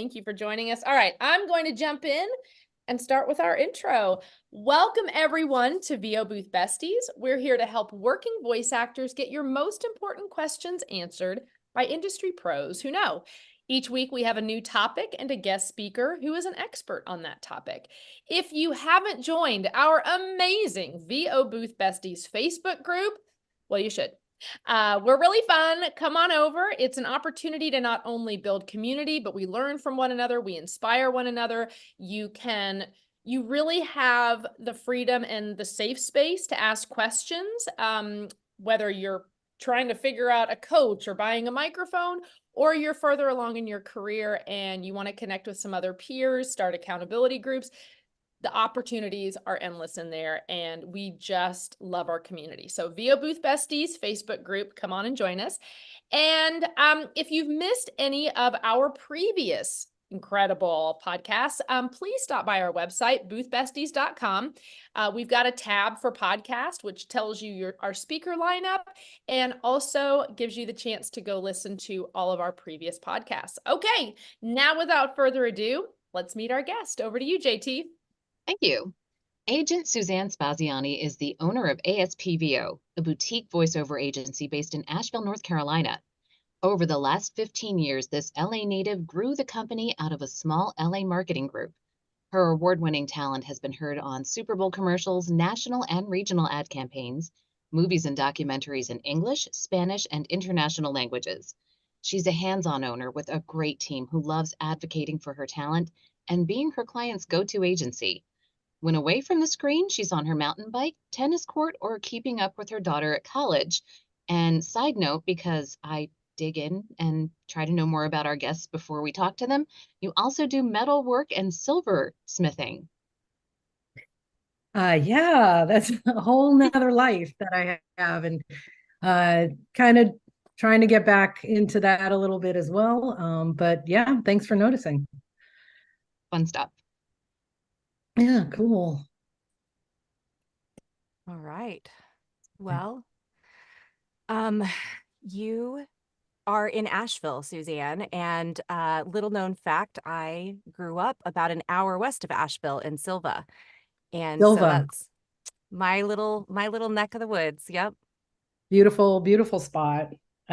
Thank you for joining us. All right, I'm going to jump in and start with our intro. Welcome everyone to VO Booth Besties. We're here to help working voice actors get your most important questions answered by industry pros who know. Each week we have a new topic and a guest speaker who is an expert on that topic. If you haven't joined our amazing VO Booth Besties Facebook group, well, you should. We're really fun. Come on over. It's an opportunity to not only build community, but we learn from one another. We inspire one another. You really have the freedom and the safe space to ask questions, whether you're trying to figure out a coach or buying a microphone, or you're further along in your career and you want to connect with some other peers, start accountability groups. The opportunities are endless in there, and we just love our community. So VO Booth Besties Facebook group, come on and join us. And if you've missed any of our previous incredible podcasts, please stop by our website, boothbesties.com. We've got a tab for podcast, which tells you our speaker lineup and also gives you the chance to go listen to all of our previous podcasts. Okay, now without further ado, let's meet our guest. Over to you, JT. Thank you. Agent Suzanne Spaziani is the owner of ASPVO, a boutique voiceover agency based in Asheville, North Carolina. Over the last 15 years, this LA native grew the company out of a small LA marketing group. Her award-winning talent has been heard on Super Bowl commercials, national and regional ad campaigns, movies and documentaries in English, Spanish, and international languages. She's a hands-on owner with a great team who loves advocating for her talent and being her client's go-to agency. When away from the screen, she's on her mountain bike, tennis court, or keeping up with her daughter at college. And side note, because I dig in and try to know more about our guests before we talk to them, you also do metal work and silver smithing. Yeah, that's a whole nother life that I have, and kind of trying to get back into that a little bit as well. But yeah, thanks for noticing. Fun stuff. Yeah, cool. All right. Well, you are in Asheville, Suzanne, and little known fact, I grew up about an hour west of Asheville in Silva. And so that's my little neck of the woods. Yep. Beautiful, beautiful spot.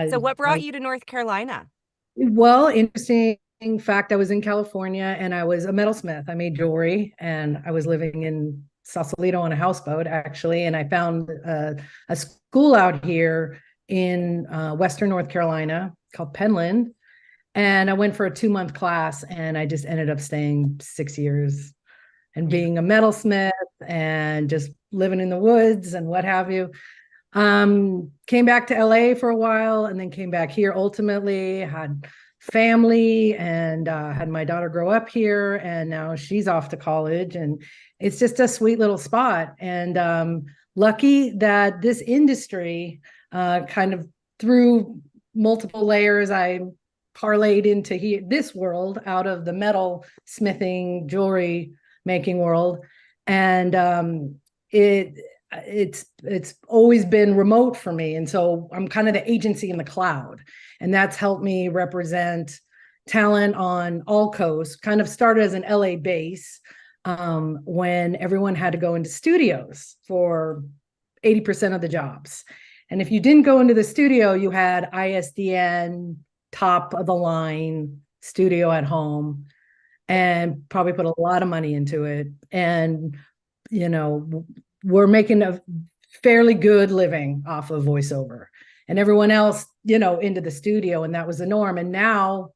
So what brought you to North Carolina? Well, interesting fact, I was in California and I was a metalsmith. I made jewelry and I was living in Sausalito on a houseboat, actually. And I found a school out here in Western North Carolina called Penland. And I went for a 2-month class and I just ended up staying 6 years and being a metalsmith and just living in the woods and what have you. Came back to LA for a while and then came back here. Ultimately had family and had my daughter grow up here, and now she's off to college, and it's just a sweet little spot. And lucky that this industry kind of through multiple layers, I parlayed into this world out of the metal smithing, jewelry making world. And it's always been remote for me. And so I'm kind of the agency in the cloud, and that's helped me represent talent on all coasts. Kind of started as an LA base when everyone had to go into studios for 80% of the jobs. And if you didn't go into the studio, you had ISDN, top of the line studio at home, and probably put a lot of money into it. And, we're making a fairly good living off of voiceover, and everyone else, into the studio, and that was the norm. And now,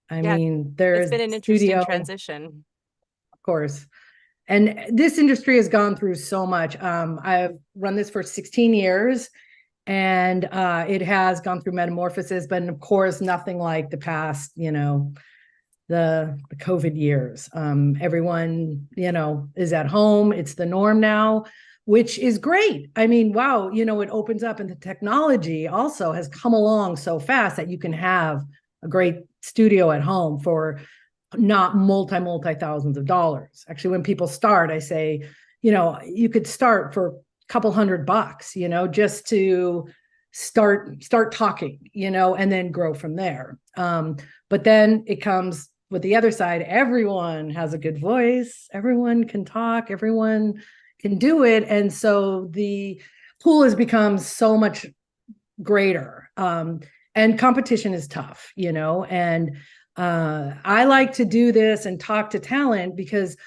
I mean, there's been an interesting transition, of course. And this industry has gone through so much. I've run this for 16 years, and it has gone through metamorphosis, but of course, nothing like the past, the COVID years. Everyone, is at home. It's the norm now, which is great. I mean, wow, it opens up, and the technology also has come along so fast that you can have a great studio at home for not multi thousands of dollars. Actually, when people start, I say, you could start for a couple $100, just to start talking, and then grow from there. But then it comes with the other side. Everyone has a good voice, everyone can talk, everyone can do it, and so the pool has become so much greater. And competition is tough, and I like to do this and talk to talent because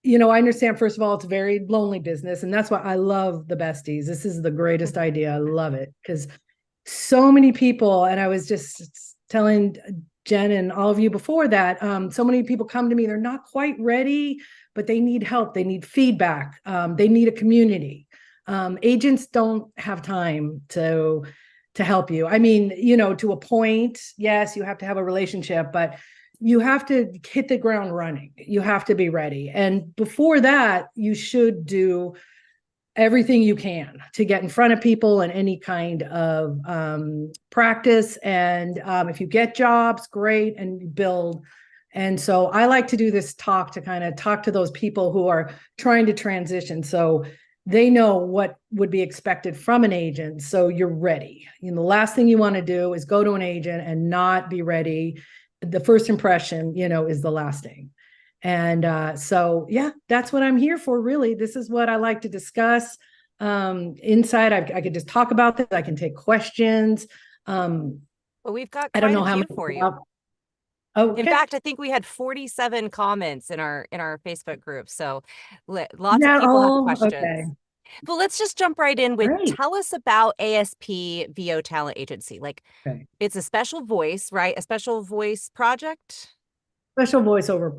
I understand, first of all, it's a very lonely business. And that's why I love the besties. This is the greatest idea. I love it because so many people, and I was just telling Jen and all of you before that, so many people come to me, they're not quite ready, but they need help. They need feedback. They need a community. Agents don't have time to help you. I mean, to a point, yes, you have to have a relationship, but you have to hit the ground running. You have to be ready. And before that, you should do everything you can to get in front of people and any kind of practice. And if you get jobs, great, and you build. And so I like to do this talk to kind of talk to those people who are trying to transition. So they know what would be expected from an agent. So you're ready. The last thing you want to do is go to an agent and not be ready. The first impression, is the lasting. And so, yeah, that's what I'm here for, really. This is what I like to discuss. Inside, I could just talk about this. I can take questions. Well, we've got I don't know quite a how few many for you. Okay. In fact, I think we had 47 comments in our Facebook group. So lots of Not people have all? questions. Okay. Well, let's just jump right in with Great. tell us about ASP VO Talent Agency. Like, Okay. it's a special voice, right? A special voice project. Special voiceover.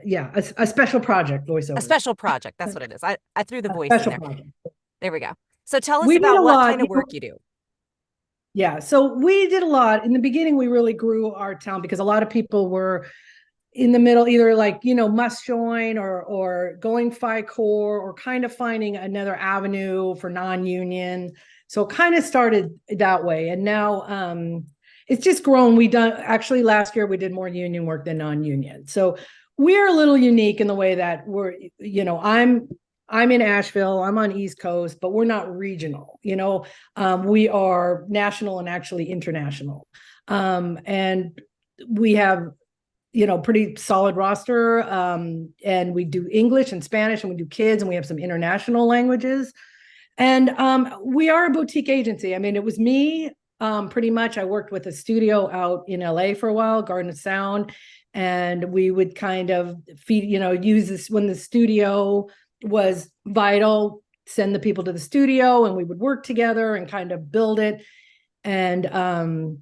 Yeah, a special project voiceover. A special project. That's what it is. I threw the voice in there. Project. There we go. So tell us We did about a what lot, kind of work you do. Yeah, so we did a lot. In the beginning, we really grew our town because a lot of people were in the middle, either like, must join or going FI-Core or kind of finding another avenue for non-union. So it kind of started that way. And now it's just grown. Actually last year, we did more union work than non-union. So we're a little unique in the way that we're, I'm in Asheville, I'm on East Coast, but we're not regional, we are national and actually international. And we have, pretty solid roster. And we do English and Spanish, and we do kids, and we have some international languages. And we are a boutique agency. I mean, it was me, pretty much. I worked with a studio out in LA for a while, Garden of Sound. And we would kind of use this when the studio was vital, send the people to the studio, and we would work together and kind of build it. And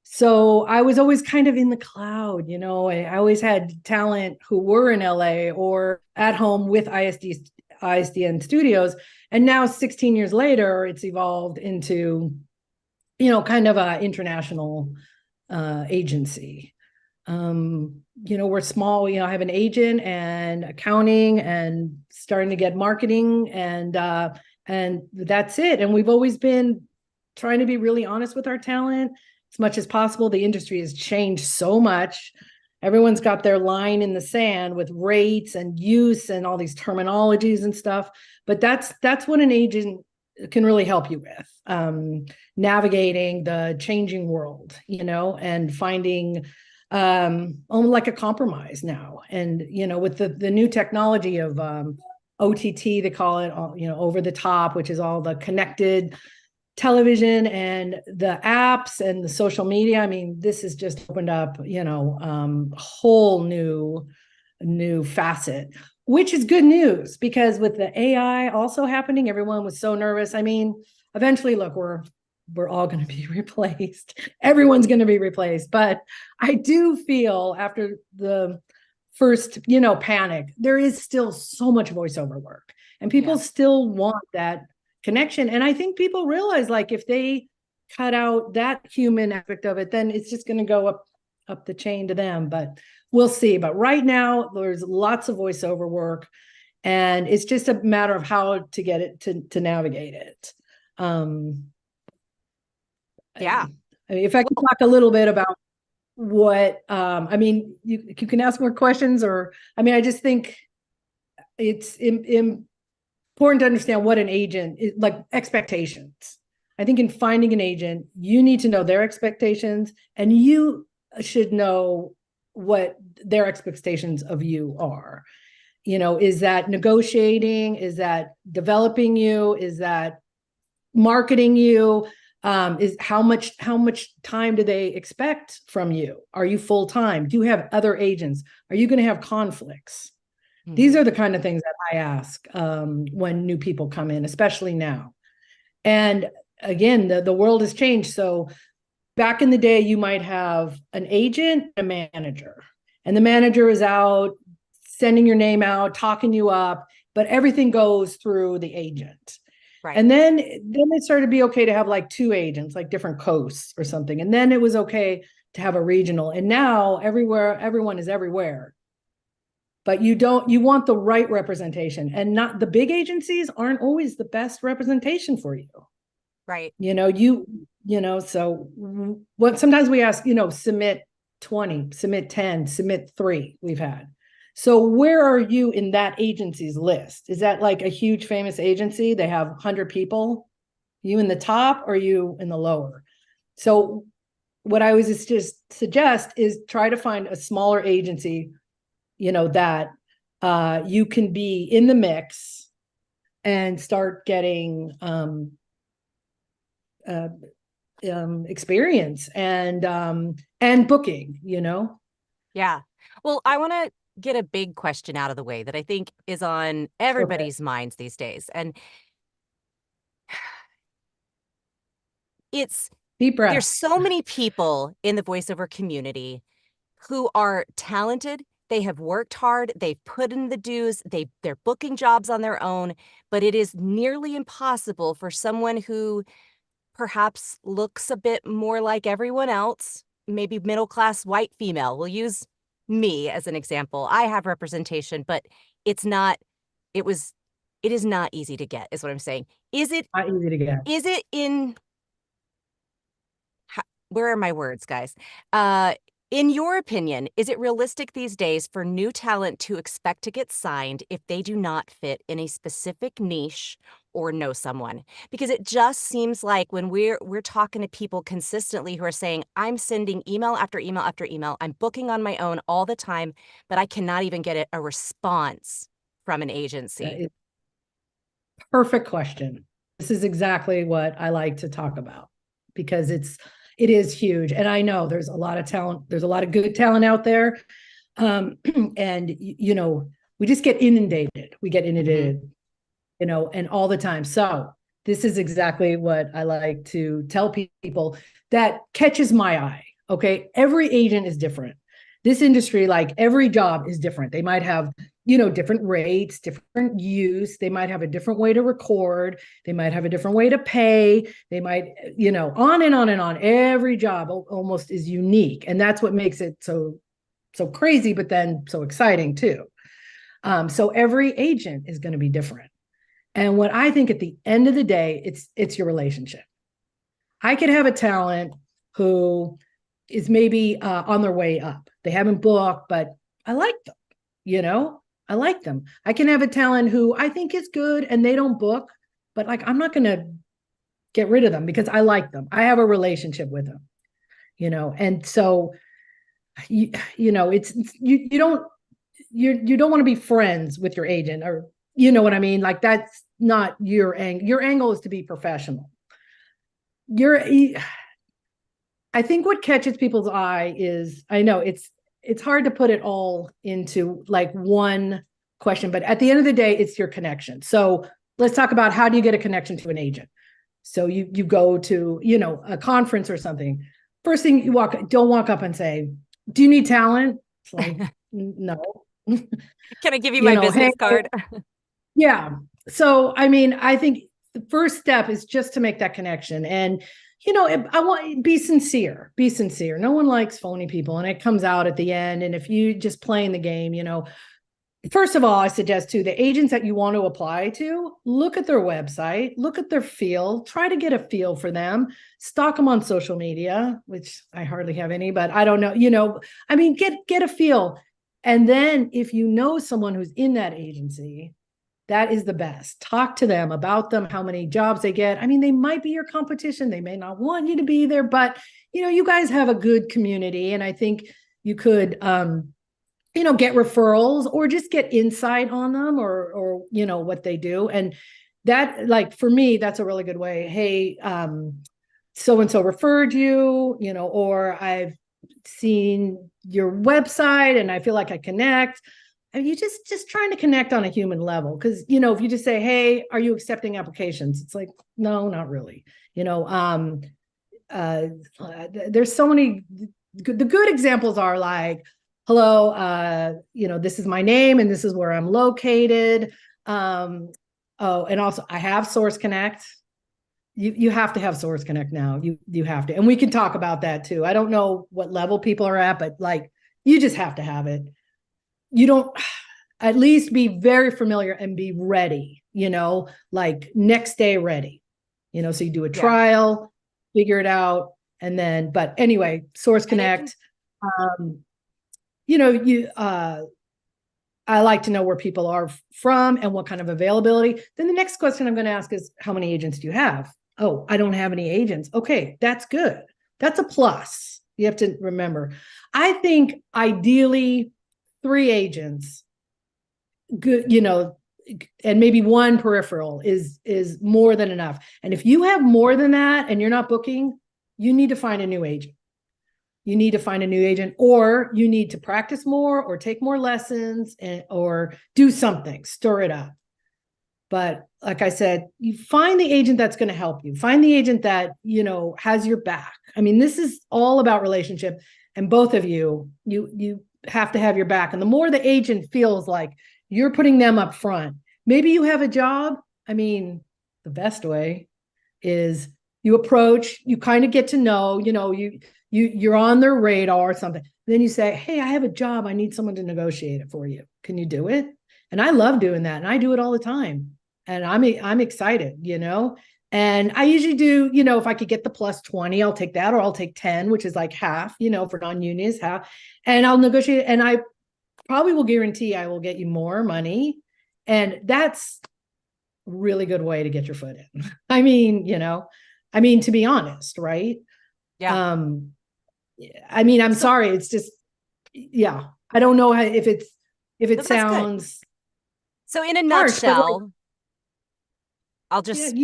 so I was always kind of in the cloud, I always had talent who were in LA or at home with ISDN studios. And now 16 years later, it's evolved into, kind of an international agency. We're small, I have an agent and accounting and starting to get marketing and that's it. And we've always been trying to be really honest with our talent as much as possible. The industry has changed so much. Everyone's got their line in the sand with rates and use and all these terminologies and stuff. But that's what an agent can really help you with, navigating the changing world, and finding like a compromise now. And with the new technology of OTT, they call it, over the top, which is all the connected television and the apps and the social media. I mean, this has just opened up, whole new facet, which is good news, because with the AI also happening, everyone was so nervous. I mean, eventually, look, we're all going to be replaced. Everyone's going to be replaced. But I do feel after the first, panic, there is still so much voiceover work, and people still want that connection. And I think people realize, like, if they cut out that human aspect of it, then it's just going to go up the chain to them. But we'll see. But right now, there's lots of voiceover work, and it's just a matter of how to get it to navigate it. Yeah. I mean, if I could talk a little bit about what, I mean, you can ask more questions, or, I mean, I just think it's important to understand what an agent is, like expectations. I think in finding an agent, you need to know their expectations, and you should know what their expectations of you are. Is that negotiating? Is that developing you? Is that marketing you? Is how much time do they expect from you? Are you full time? Do you have other agents? Are you going to have conflicts? These are the kind of things that I ask when new people come in, especially now. And again, the world has changed. So back in the day, you might have an agent, a manager, and the manager is out sending your name out, talking you up, but everything goes through the agent. Right. And then it started to be okay to have like two agents, like different coasts or something. And then it was okay to have a regional. And now everyone is everywhere. But you want the right representation, and not the big agencies aren't always the best representation for you. Right. So what sometimes we ask, submit 20, submit 10, submit 3 we've had. So where are you in that agency's list? Is that like a huge famous agency? They have 100 people. You in the top or you in the lower? So what I always just suggest is try to find a smaller agency, that you can be in the mix and start getting experience and booking, Yeah. Well, I want to get a big question out of the way that I think is on everybody's minds these days. And it's deep breath. There's so many people in the voiceover community who are talented. They have worked hard. They've put in the dues. They're booking jobs on their own, but it is nearly impossible for someone who perhaps looks a bit more like everyone else, maybe middle-class white female. We'll use me as an example. I have representation, but it is not easy to get, is what I'm saying. Is it not easy to get? Is it where are my words, guys? In your opinion, is it realistic these days for new talent to expect to get signed if they do not fit in a specific niche or know someone? Because it just seems like when we're talking to people consistently who are saying, I'm sending email after email after email, I'm booking on my own all the time, but I cannot even get a response from an agency. Perfect question. This is exactly what I like to talk about, because it is huge. And I know there's a lot of talent. There's a lot of good talent out there. And, we just get inundated. We get inundated, and all the time. So this is exactly what I like to tell people that catches my eye. Okay. Every agent is different. This industry, like every job is different. They might have, different rates, different use. They might have a different way to record. They might have a different way to pay. They might, on and on and on. Every job almost is unique. And that's what makes it so crazy, but then so exciting too. So every agent is going to be different. And what I think at the end of the day, it's your relationship. I could have a talent who is maybe on their way up. They haven't booked, but I like them, I like them. I can have a talent who I think is good and they don't book, but like, I'm not going to get rid of them because I like them. I have a relationship with them, and so, you don't want to be friends with your agent, or, you know what I mean? Like, that's not your angle. Your angle is to be professional. I think what catches people's eye is, I know it's hard to put it all into like one question, but at the end of the day, it's your connection. So let's talk about, how do you get a connection to an agent? So you go to, a conference or something. First thing, don't walk up and say, do you need talent? It's like, no. Can I give you my business card? Yeah. So, I think the first step is just to make that connection. And, I want be sincere. No one likes phony people, and it comes out at the end. And if you just playing the game, first of all, I suggest to the agents that you want to apply to, look at their website, look at their feel, try to get a feel for them, stalk them on social media, which I hardly have any, but I don't know, get a feel. And then if you know someone who's in that agency, That is the best. Talk to them about them, how many jobs they get. I mean, they might be your competition. They may not want you to be there, but you guys have a good community. And I think you could, get referrals or just get insight on them or what they do. And that, like, for me, that's a really good way. Hey, so-and-so referred you, or I've seen your website and I feel like I connect. And you just trying to connect on a human level. Cause if you just say, hey, are you accepting applications? It's like, no, not really. There's so many, the good examples are like, hello, this is my name and this is where I'm located. And also I have Source Connect. You have to have Source Connect now. You have to, and we can talk about that too. I don't know what level people are at, but like, you just have to have it. You don't, at least be very familiar and be ready, like next day ready, so you do a trial, figure it out. And then, but anyway, Source Connect, I like to know where people are from and what kind of availability. Then the next question I'm going to ask is, how many agents do you have? Oh, I don't have any agents. Okay, that's good. That's a plus. You have to remember. I think ideally 3 agents, good, and maybe 1 peripheral is more than enough. And if you have more than that and you're not booking, you need to find a new agent. You need to find a new agent, or you need to practice more or take more lessons or do something, stir it up. But like I said, you find the agent that's going to help you. Find the agent that, has your back. I mean, this is all about relationship, and both of you have to have your back. And the more the agent feels like you're putting them up front, maybe you have a job. I mean, the best way is you approach, you kind of get to know, you're on their radar or something. Then you say, hey, I have a job. I need someone to negotiate it for you. Can you do it? And I love doing that. And I do it all the time. And I'm excited, and I usually do, if I could get the plus 20, I'll take that, or I'll take 10, which is like half, for non-union is half, and I'll negotiate. And I probably will guarantee I will get you more money. And that's a really good way to get your foot in. I mean, to be honest, right? Yeah. I'm sorry. It's just, I don't know if it sounds. So in a harsh, nutshell, I'll just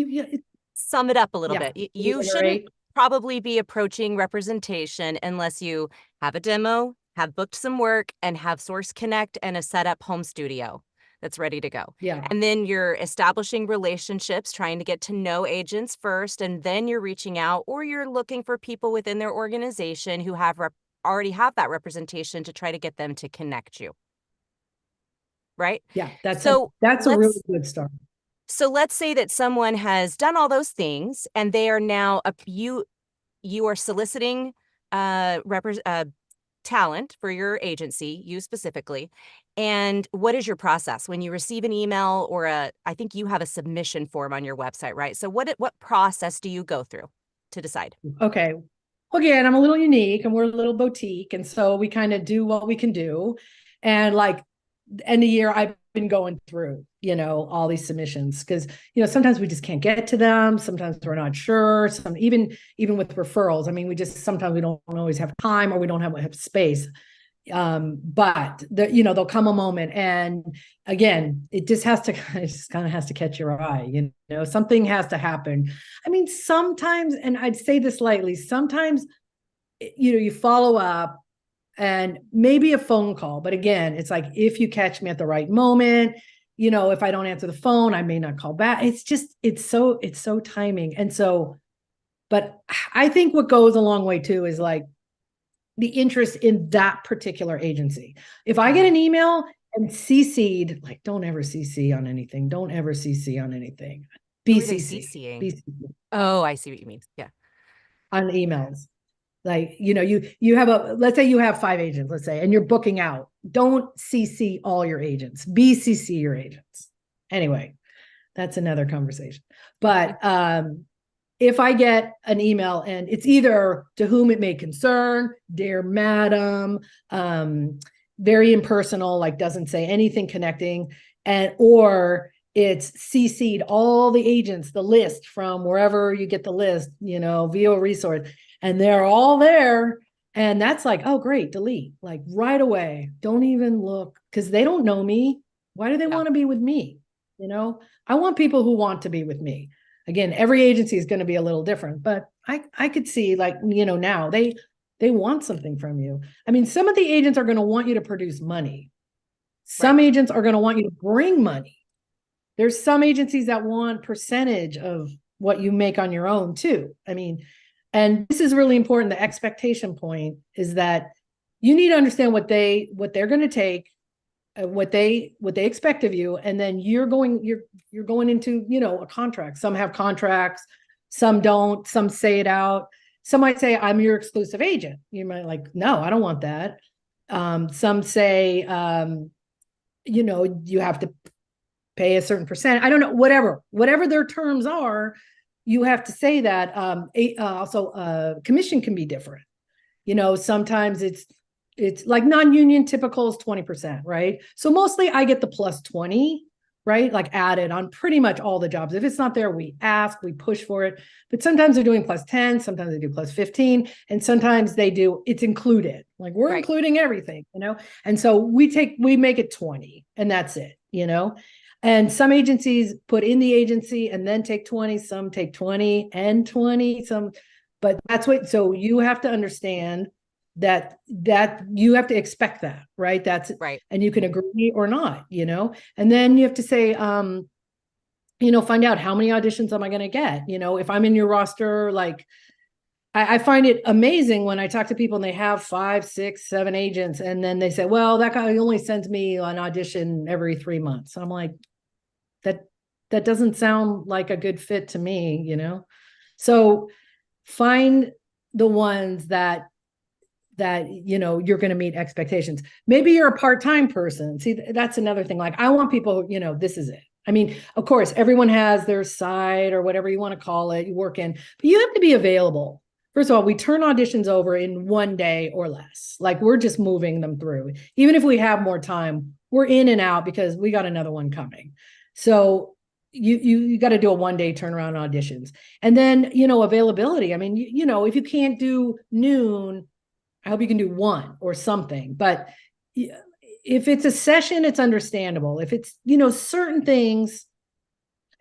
sum it up a little bit. You shouldn't probably be approaching representation unless you have a demo, have booked some work, and have Source Connect and a setup home studio that's ready to go. Yeah. And then you're establishing relationships, trying to get to know agents first, and then you're reaching out, or you're looking for people within their organization who have already have that representation to try to get them to connect you. Right? Yeah, that's a really good start. So let's say that someone has done all those things and they are now you are soliciting talent for your agency, you specifically. And what is your process when you receive an email or I think you have a submission form on your website, right? So what process do you go through to decide? Okay. Again, I'm a little unique and we're a little boutique. And so we kind of do what we can do. And like end of year, I've been going through, all these submissions because, sometimes we just can't get to them. Sometimes we're not sure. Even with referrals, I mean, sometimes we don't always have time or we don't have space. But there'll come a moment, and again, it just kind of has to catch your eye, something has to happen. I mean, sometimes, and I'd say this lightly, sometimes, you follow up and maybe a phone call, but again, it's like, if you catch me at the right moment, if I don't answer the phone, I may not call back. It's so timing. And so, but I think what goes a long way too is like the interest in that particular agency. If I get an email and CC'd, like, don't ever CC on anything. Don't ever CC on anything. BCC. Oh, I see what you mean. Yeah. On emails. Like, you have let's say you have 5 agents, let's say, and you're booking out. Don't CC all your agents. BCC your agents. Anyway, that's another conversation. But if I get an email and it's either to whom it may concern, dear madam, very impersonal, like doesn't say anything connecting, or it's CC'd all the agents, the list from wherever you get the list, VO resource, and they're all there. And that's like, oh, great, delete, like right away. Don't even look, because they don't know me. Why do they want to be with me? I want people who want to be with me. Again, every agency is going to be a little different, but I could see, like, now they want something from you. I mean, some of the agents are going to want you to produce money. Some agents are going to want you to bring money. There's some agencies that want percentage of what you make on your own too. I mean, and this is really important. The expectation point is that you need to understand what they're going to take, what they expect of you, and then you're going into a contract. Some have contracts, some don't. Some say it out. Some might say, I'm your exclusive agent. You might like, no, I don't want that. Some say, you have to pay a certain percent. I don't know, whatever their terms are, you have to say that. Also, commission can be different. Sometimes it's like non-union typical is 20%, right? So mostly I get the plus 20, right? Like added on pretty much all the jobs. If it's not there, we ask, we push for it. But sometimes they're doing plus 10, sometimes they do plus 15, and sometimes they do, it's included. Like we're including everything, And so we make it 20 and that's it, And some agencies put in the agency and then take 20, some take 20 and 20, but that's so you have to understand that you have to expect that, right? That's right. And you can agree or not, and then you have to say, find out how many auditions am I going to get? If I'm in your roster, like I find it amazing when I talk to people and they have 5, 6, 7 agents. And then they say, well, that guy only sends me an audition every 3 months. I'm like, that doesn't sound like a good fit to me, So find the ones that you're going to meet expectations. Maybe you're a part-time person. See, that's another thing. Like I want people, this is it. I mean, of course, everyone has their side or whatever you want to call it, you work in, but you have to be available. First of all, we turn auditions over in 1 day or less. Like we're just moving them through. Even if we have more time, we're in and out because we got another one coming. So you got to do a 1-day turnaround auditions. And then, availability. I mean, if you can't do noon, I hope you can do 1 or something. But if it's a session, it's understandable. If it's, certain things,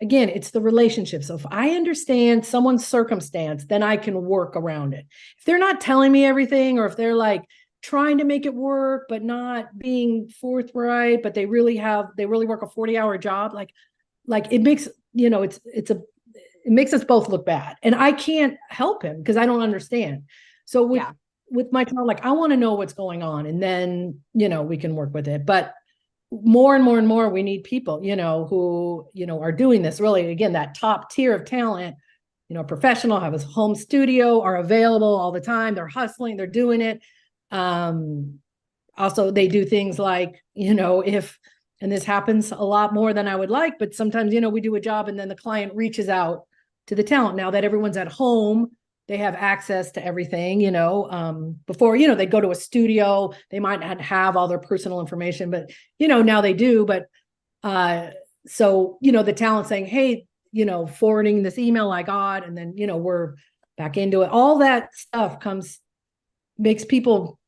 again, it's the relationship. So if I understand someone's circumstance, then I can work around it. If they're not telling me everything, or if they're like trying to make it work, but not being forthright, but they really work a 40-hour job, like it makes, it makes us both look bad. And I can't help him because I don't understand. So with my time, like I want to know what's going on, and then, we can work with it. But more and more and more, we need people, who, are doing this really, again, that top tier of talent, professional, have a home studio, are available all the time. They're hustling, they're doing it. Also, they do things like, and this happens a lot more than I would like, but sometimes, we do a job and then the client reaches out to the talent. Now that everyone's at home, they have access to everything, before, they go to a studio, they might not have all their personal information, but, now they do. But, so, the talent saying, hey, forwarding this email I got, and then, we're back into it. All that stuff makes people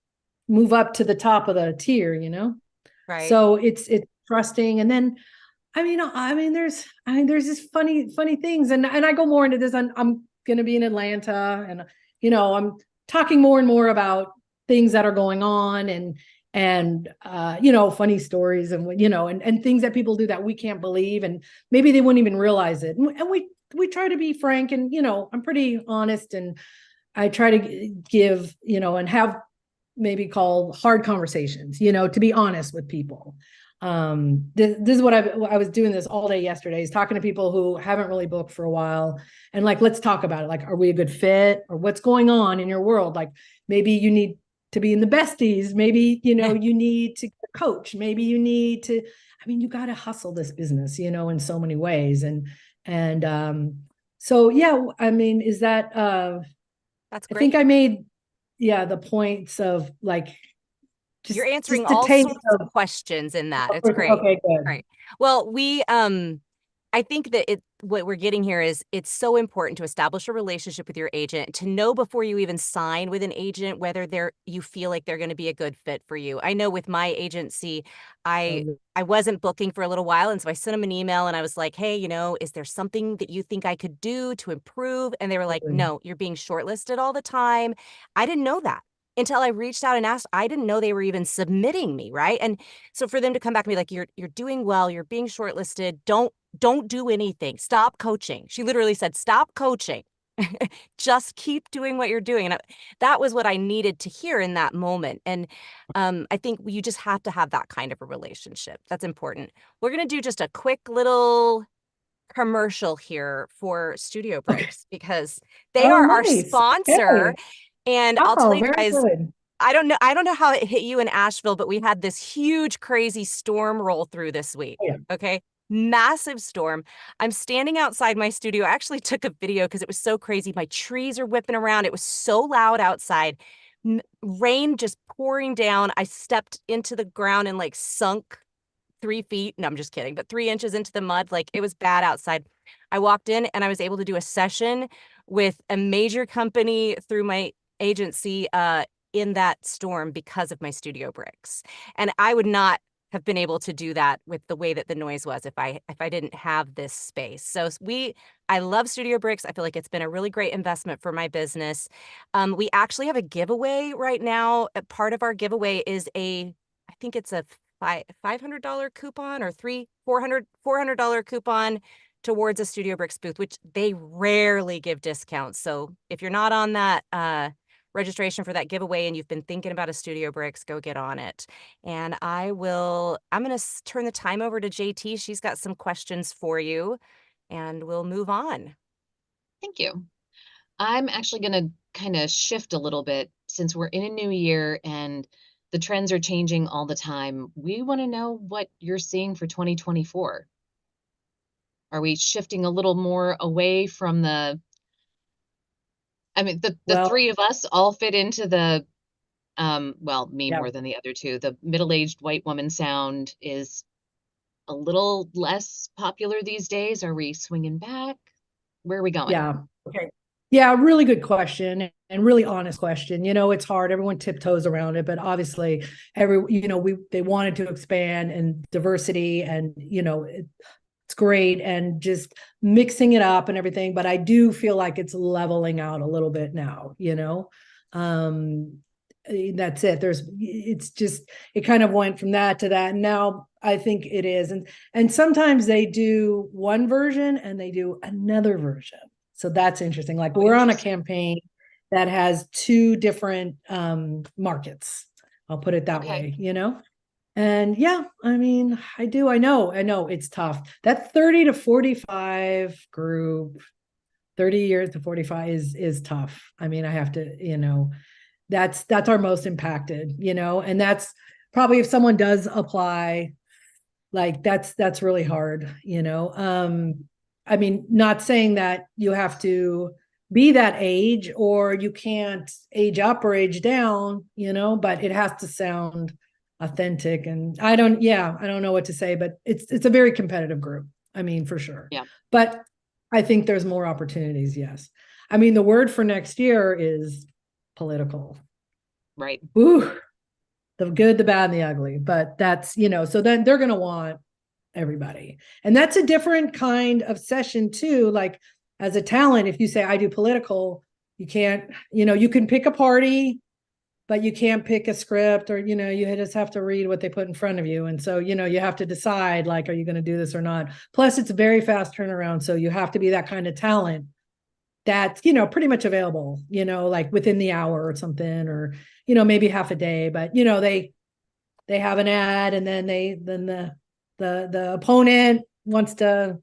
move up to the top of the tier, Right. So it's trusting. And then, there's just funny things. And I go more into this. I'm going to be in Atlanta, and, I'm talking more and more about things that are going on, and funny stories, and, and things that people do that we can't believe, and maybe they wouldn't even realize it. And we try to be frank, and, I'm pretty honest, and I try to give, and have maybe called hard conversations, to be honest with people. This is what I was doing this all day yesterday, is talking to people who haven't really booked for a while, and like, let's talk about it. Like, are we a good fit, or what's going on in your world? Like, maybe you need to be in the besties. Maybe, you need to coach. Maybe you need to, you got to hustle this business, in so many ways. So, yeah, is that, that's great. I think I made, the points of like, you're answering all sorts of questions in that. It's great. Okay, good. Right. Well, I think that what we're getting here is it's so important to establish a relationship with your agent, to know before you even sign with an agent whether you feel like they're going to be a good fit for you. I know with my agency, I Totally. I wasn't booking for a little while, and so I sent them an email and I was like, "Hey, is there something that you think I could do to improve?" And they were like, "No, you're being shortlisted all the time." I didn't know that until I reached out and asked. I didn't know they were even submitting me, right? And so for them to come back and be like, "You're doing well, you're being shortlisted. Don't do anything. Stop coaching." She literally said, "Stop coaching. Just keep doing what you're doing." And that was what I needed to hear in that moment. And I think you just have to have that kind of a relationship. That's important. We're going to do just a quick little commercial here for Studio Okay. Bricks because they Oh, are our nice. sponsor. Okay. And I'll tell Oh, you very guys, good. I don't know how it hit you in Asheville, but we had this huge, crazy storm roll through this week. Oh, yeah. Okay. Massive storm. I'm standing outside my studio. I actually took a video because it was so crazy. My trees are whipping around. It was so loud outside. Rain just pouring down. I stepped into the ground and like sunk 3 feet. No, I'm just kidding, but 3 inches into the mud. Like it was bad outside. I walked in and I was able to do a session with a major company through my agency in that storm because of my Studio Bricks. And I would not have been able to do that with the way that the noise was if I didn't have this space. So I love Studio Bricks. I feel like it's been a really great investment for my business. We actually have a giveaway right now. A part of our giveaway is I think it's a $500 coupon or $400 coupon towards a Studio Bricks booth, which they rarely give discounts. So if you're not on that registration for that giveaway and you've been thinking about a Studio Bricks, go get on it. And I'm going to turn the time over to JT. She's got some questions for you and we'll move on. Thank you. I'm actually going to kind of shift a little bit since we're in a new year and the trends are changing all the time. We want to know what you're seeing for 2024. Are we shifting a little more away from the Well, three of us all fit into the well, me yeah. more than the other two. The middle-aged white woman sound is a little less popular these days. Are we swinging back? Where are we going? Yeah. Okay. Yeah, really good question and really honest question. It's hard. Everyone tiptoes around it, but obviously they wanted to expand and diversity and it's great and just mixing it up and everything, but I do feel like it's leveling out a little bit now. That's it. It kind of went from that to that. And now I think it is. And sometimes they do one version and they do another version. So that's interesting. Like we're on a campaign that has two different markets. I'll put it that way, And yeah, I mean, I know it's tough. That 30 to 45 group, 30 years to 45 is tough. I mean, I have to, that's our most impacted, and that's probably if someone does apply, like that's really hard. I mean, not saying that you have to be that age or you can't age up or age down, but it has to sound authentic. And I don't know what to say, but it's a very competitive group. I mean, for sure. Yeah. But I think there's more opportunities. Yes. I mean, the word for next year is political. Right. Ooh, the good, the bad, and the ugly. But that's, so then they're going to want everybody. And that's a different kind of session too. Like as a talent, if you say, I do political, you can't, you can pick a party, but you can't pick a script or, you just have to read what they put in front of you. And so, you have to decide, like, are you going to do this or not? Plus it's a very fast turnaround. So you have to be that kind of talent that's, pretty much available, like within the hour or something, or, maybe half a day, but, they have an ad and then the opponent wants to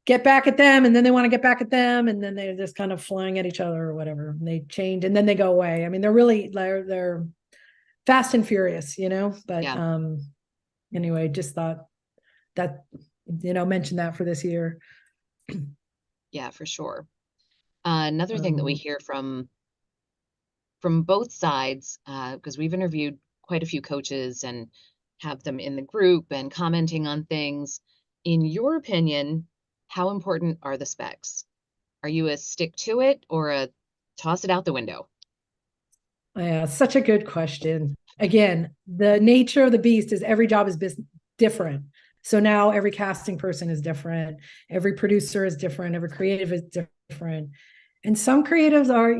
get back at them and then they want to get back at them and then they're just kind of flying at each other or whatever, and they change and then they go away. I mean, they're fast and furious, but Yeah. Anyway, just thought that mention that for this year. Yeah, for sure. Another thing that we hear from both sides, because we've interviewed quite a few coaches and have them in the group and commenting on things. In your opinion, how important are the specs? Are you a stick to it or a toss it out the window? Yeah, such a good question. Again, the nature of the beast is every job is different. So now every casting person is different, every producer is different, every creative is different. And some creatives are,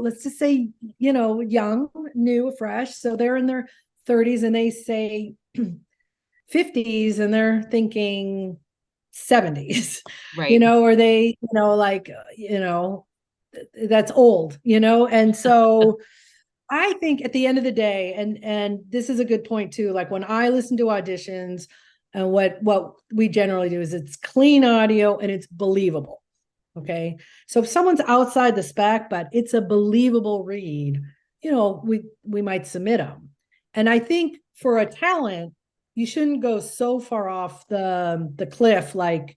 let's just say, young, new, fresh. So they're in their 30s and they say 50s and they're thinking 70s, Right. or they, that's old, and so I think at the end of the day, and this is a good point too, like when I listen to auditions, and what we generally do is it's clean audio and it's believable. Okay. So if someone's outside the spec, but it's a believable read, we might submit them. And I think for a talent, you shouldn't go so far off the cliff, like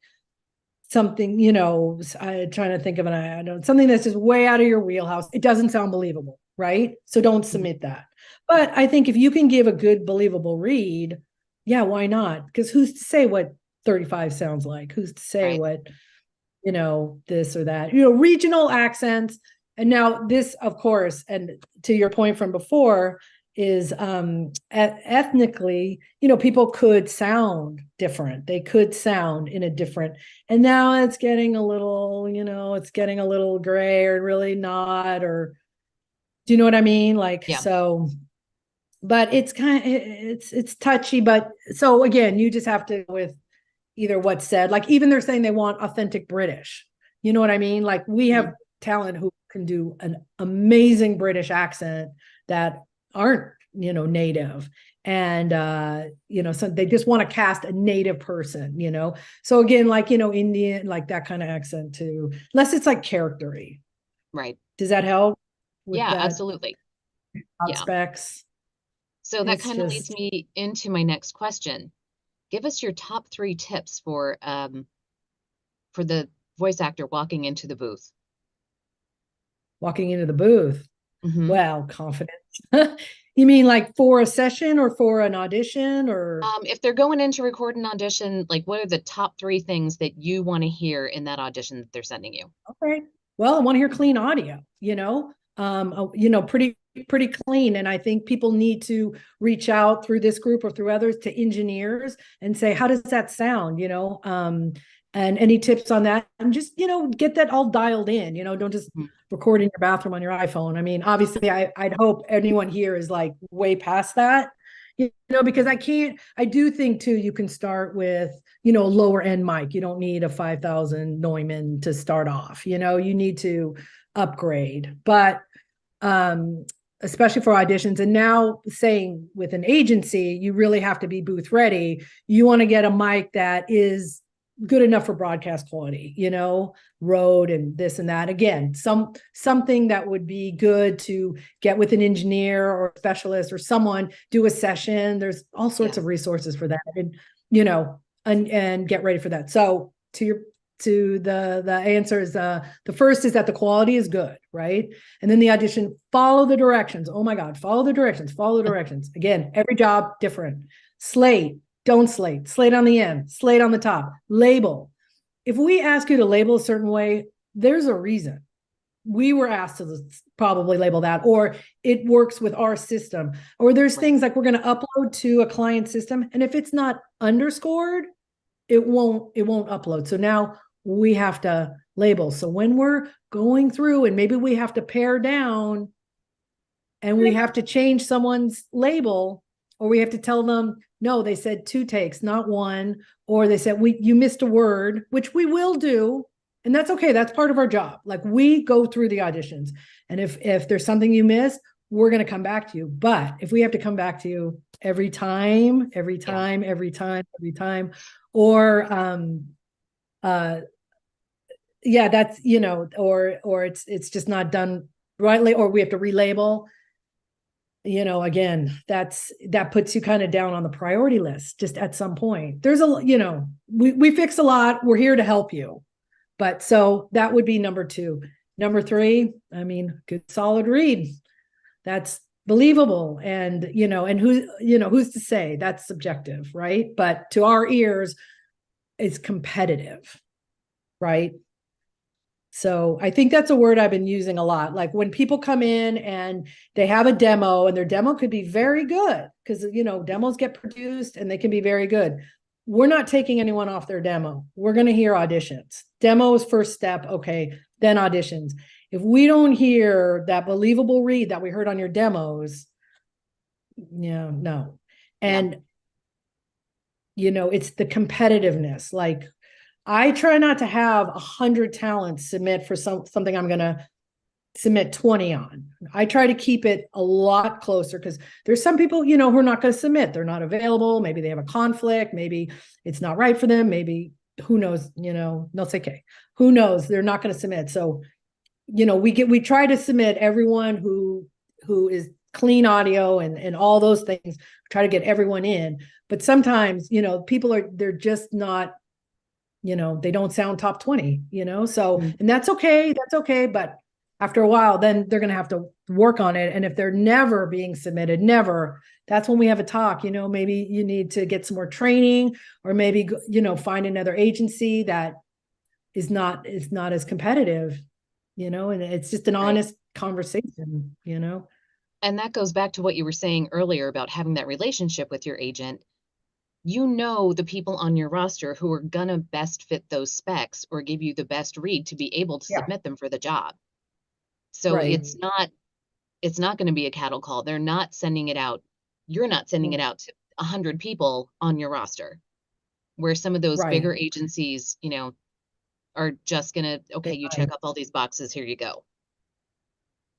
something, I'm trying to think of I don't something that's just way out of your wheelhouse. It doesn't sound believable, right? So don't submit that. But I think if you can give a good believable read, yeah, why not? Because who's to say what 35 sounds like? Who's to say Right. what, this or that, regional accents. And now this, of course, and to your point from before, is ethnically, people could sound different. They could sound in a different, and now it's getting a little, it's getting a little gray or really not, or do you know what I mean? Like, Yeah. so, but it's it's touchy, but so again, you just have to with either what's said, like even they're saying they want authentic British. You know what I mean? Like we have talent who can do an amazing British accent that aren't, native. And so they just want to cast a native person, So again, like, Indian, like that kind of accent too, unless it's like charactery. Right. Does that help with Yeah, that absolutely. Yeah. specs? So that It's kind of leads just me into my next question. Give us your top 3 tips for the voice actor walking into the booth. walking into the booth. Mm-hmm. Well, confidence. You mean like for a session or for an audition or? If they're going in to record an audition, like what are the top 3 things that you want to hear in that audition that they're sending you? Okay. Well, I want to hear clean audio, pretty clean. And I think people need to reach out through this group or through others to engineers and say, how does that sound? And any tips on that? And just, get that all dialed in, don't just record in your bathroom on your iPhone. I mean, obviously I'd hope anyone here is like way past that, because I do think too, you can start with, lower end mic. You don't need a 5,000 Neumann to start off, you need to upgrade, but especially for auditions. And now saying with an agency, you really have to be booth ready. You want to get a mic that is good enough for broadcast quality, Rode and this and that. Again, something that would be good to get with an engineer or specialist or someone, do a session. There's all sorts of resources for that, and and get ready for that. So the answer is the first is that the quality is good, right? And then the audition, follow the directions. Oh my God, follow the directions. Again, every job different. Slate, don't slate on the end, slate on the top, label. If we ask you to label a certain way, there's a reason. We were asked to probably label that, or it works with our system, or there's things like we're going to upload to a client system, and if it's not underscored, it won't upload. So now we have to label. So when we're going through and maybe we have to pare down and we have to change someone's label, or we have to tell them, no, they said 2 takes, not 1, or they said you missed a word, which we will do. And that's okay. That's part of our job. Like we go through the auditions. And if there's something you missed, we're going to come back to you. But if we have to come back to you every time, or that's, or it's just not done rightly, or we have to relabel, again, that puts you kind of down on the priority list just at some point. There's we fix a lot. We're here to help you. But so that would be number 2. Number 3, I mean, good solid read. That's believable. And, and who's to say that's subjective, right? But to our ears, is competitive, right? So I think that's a word I've been using a lot. Like when people come in and they have a demo, and their demo could be very good, because, you know, demos get produced and they can be very good. We're not taking anyone off their demo. We're going to hear auditions. Demo is first step. Okay. Then auditions. If we don't hear that believable read that we heard on your demos, yeah, no. And, you know, it's the competitiveness. Like, I try not to have 100 talents submit for something I'm going to submit 20 on. I try to keep it a lot closer, because there's some people, you know, who are not going to submit. They're not available. Maybe they have a conflict. Maybe it's not right for them. Maybe, who knows, you know, no sé qué. Who knows? They're not going to submit. So, you know, we try to submit everyone who is clean audio and all those things, try to get everyone in. But sometimes, you know, they're just not, you know, they don't sound top 20, you know, so, and that's okay. But after a while, then they're going to have to work on it. And if they're never being submitted, that's when we have a talk. You know, maybe you need to get some more training, or maybe, you know, find another agency that is not as competitive, you know, and it's just an honest conversation, you know. And that goes back to what you were saying earlier about having that relationship with your agent. You know, the people on your roster who are gonna best fit those specs or give you the best read to be able to submit them for the job. So it's not going to be a cattle call. They're not sending it out. You're not sending it out to 100 people on your roster, where some of those bigger agencies, you know, are just gonna, okay, you check off all these boxes, here you go.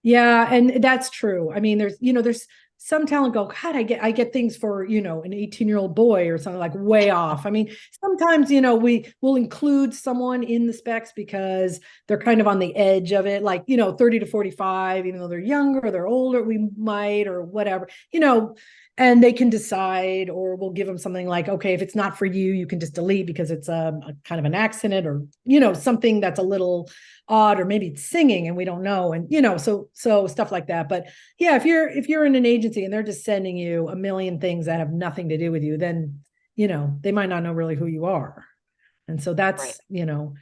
Yeah, and that's true. I mean, there's some talent go, God, I get things for, you know, an 18-year-old boy or something, like way off. I mean, sometimes, you know, we will include someone in the specs because they're kind of on the edge of it, like, you know, 30 to 45, even though they're younger or they're older, we might, or whatever, you know, and they can decide, or we'll give them something like, okay, if it's not for you, you can just delete because it's a kind of an accident, or, you know, something that's a little odd, or maybe it's singing and we don't know. And, you know, so stuff like that. But yeah, if you're in an agency and they're just sending you a million things that have nothing to do with you, then, you know, they might not know really who you are. And so that's, you know,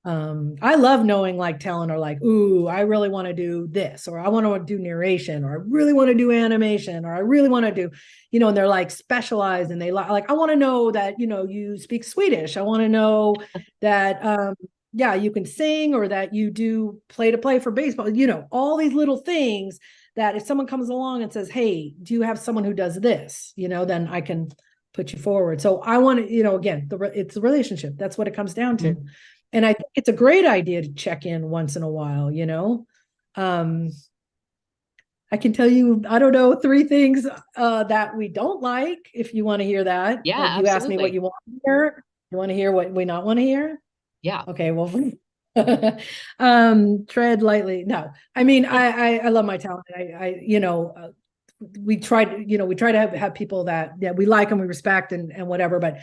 I love knowing, like, talent are like, ooh, I really want to do this, or I want to do narration, or I really want to do animation, or I really want to do, you know, and they're like specialized, and they like, I want to know that, you know, you speak Swedish. I want to know that, yeah, you can sing, or that you do play for baseball, you know, all these little things that if someone comes along and says, hey, do you have someone who does this, you know, then I can put you forward. So I want to, you know, again, it's the relationship. That's what it comes down to. And I think it's a great idea to check in once in a while, you know. I can tell you, I don't know, 3 things that we don't like, if you want to hear that. Yeah, like, you asked me what you want to hear. You want to hear what we not want to hear? Yeah. Okay, well, tread lightly. No, I mean, I love my talent. I you know, we try to have people that we like and we respect and whatever. But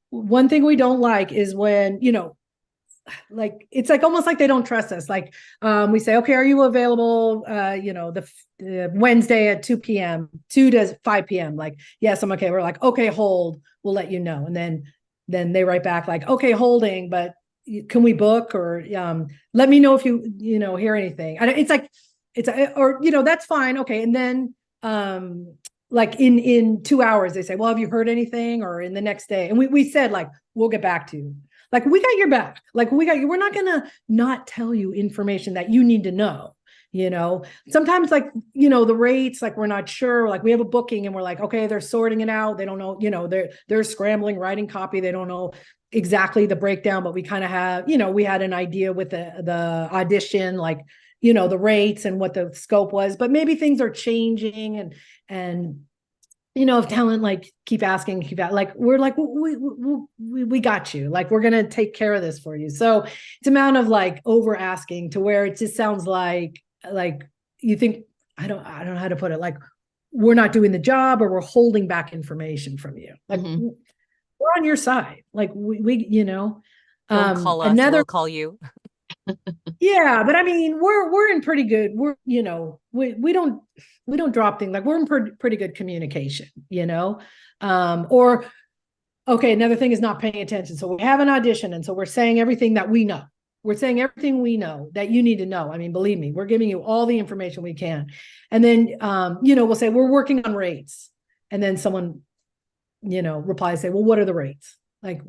one thing we don't like is when, you know, like, it's like almost like they don't trust us. Like, we say, okay, are you available, you know, the Wednesday at 2 p.m., 2 to 5 p.m. Like, yes, I'm okay. We're like, okay, hold, we'll let you know. And then they write back like, okay, holding, but can we book, or let me know if you know, hear anything. And it's like, or, you know, that's fine. Okay. And then, like in 2 hours, they say, well, have you heard anything? Or in the next day. And we said, like, we'll get back to you. Like, we got your back. Like, we got you. We're not going to not tell you information that you need to know. You know, sometimes, like, you know, the rates, like, we're not sure, like, we have a booking and we're like, okay, they're sorting it out. They don't know, you know, they're scrambling, writing copy. They don't know exactly the breakdown, but we kind of have, you know, we had an idea with the audition, like, you know, the rates and what the scope was, but maybe things are changing, and, you know, if talent like keep asking, like, we're like, we got you, like, we're going to take care of this for you. So it's amount of like over asking to where it just sounds like you think, I don't know how to put it, like, we're not doing the job, or we're holding back information from you. Like, we're on your side. Like, we you know, don't call us, we'll call you. Yeah, but I mean, we're in pretty good, we're, you know, we don't drop things, like, we're in pretty good communication, you know. Or okay, another thing is not paying attention. So we have an audition, and so we're saying everything that we know. We're saying everything we know that you need to know. I mean, believe me, we're giving you all the information we can. And then, we'll say we're working on rates. And then someone, replies, say, well, what are the rates? Like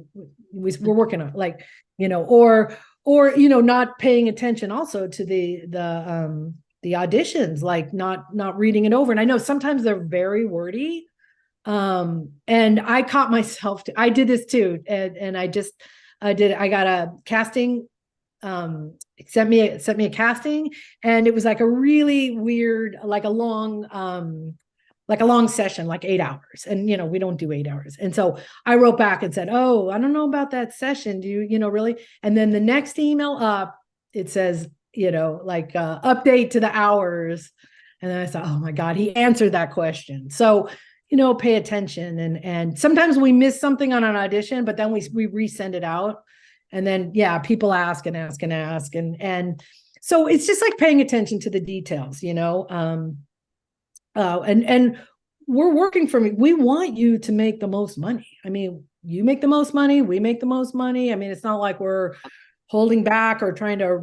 we're working on, like, or, not paying attention also to the auditions, like not reading it over. And I know sometimes they're very wordy. And I caught myself, I did this too. And I got a casting, sent me a casting, and it was like a really weird, like a long session, like 8 hours. And, we don't do 8 hours. And so I wrote back and said, oh, I don't know about that session. Do you, really? And then the next email up, it says, update to the hours. And then I thought, oh my God, he answered that question. So, pay attention. And sometimes we miss something on an audition, but then we resend it out. And then, yeah, people ask and ask and ask. And so it's just like paying attention to the details, and we're working we want you to make the most money. I mean, you make the most money, we make the most money. I mean, it's not like we're holding back or trying to,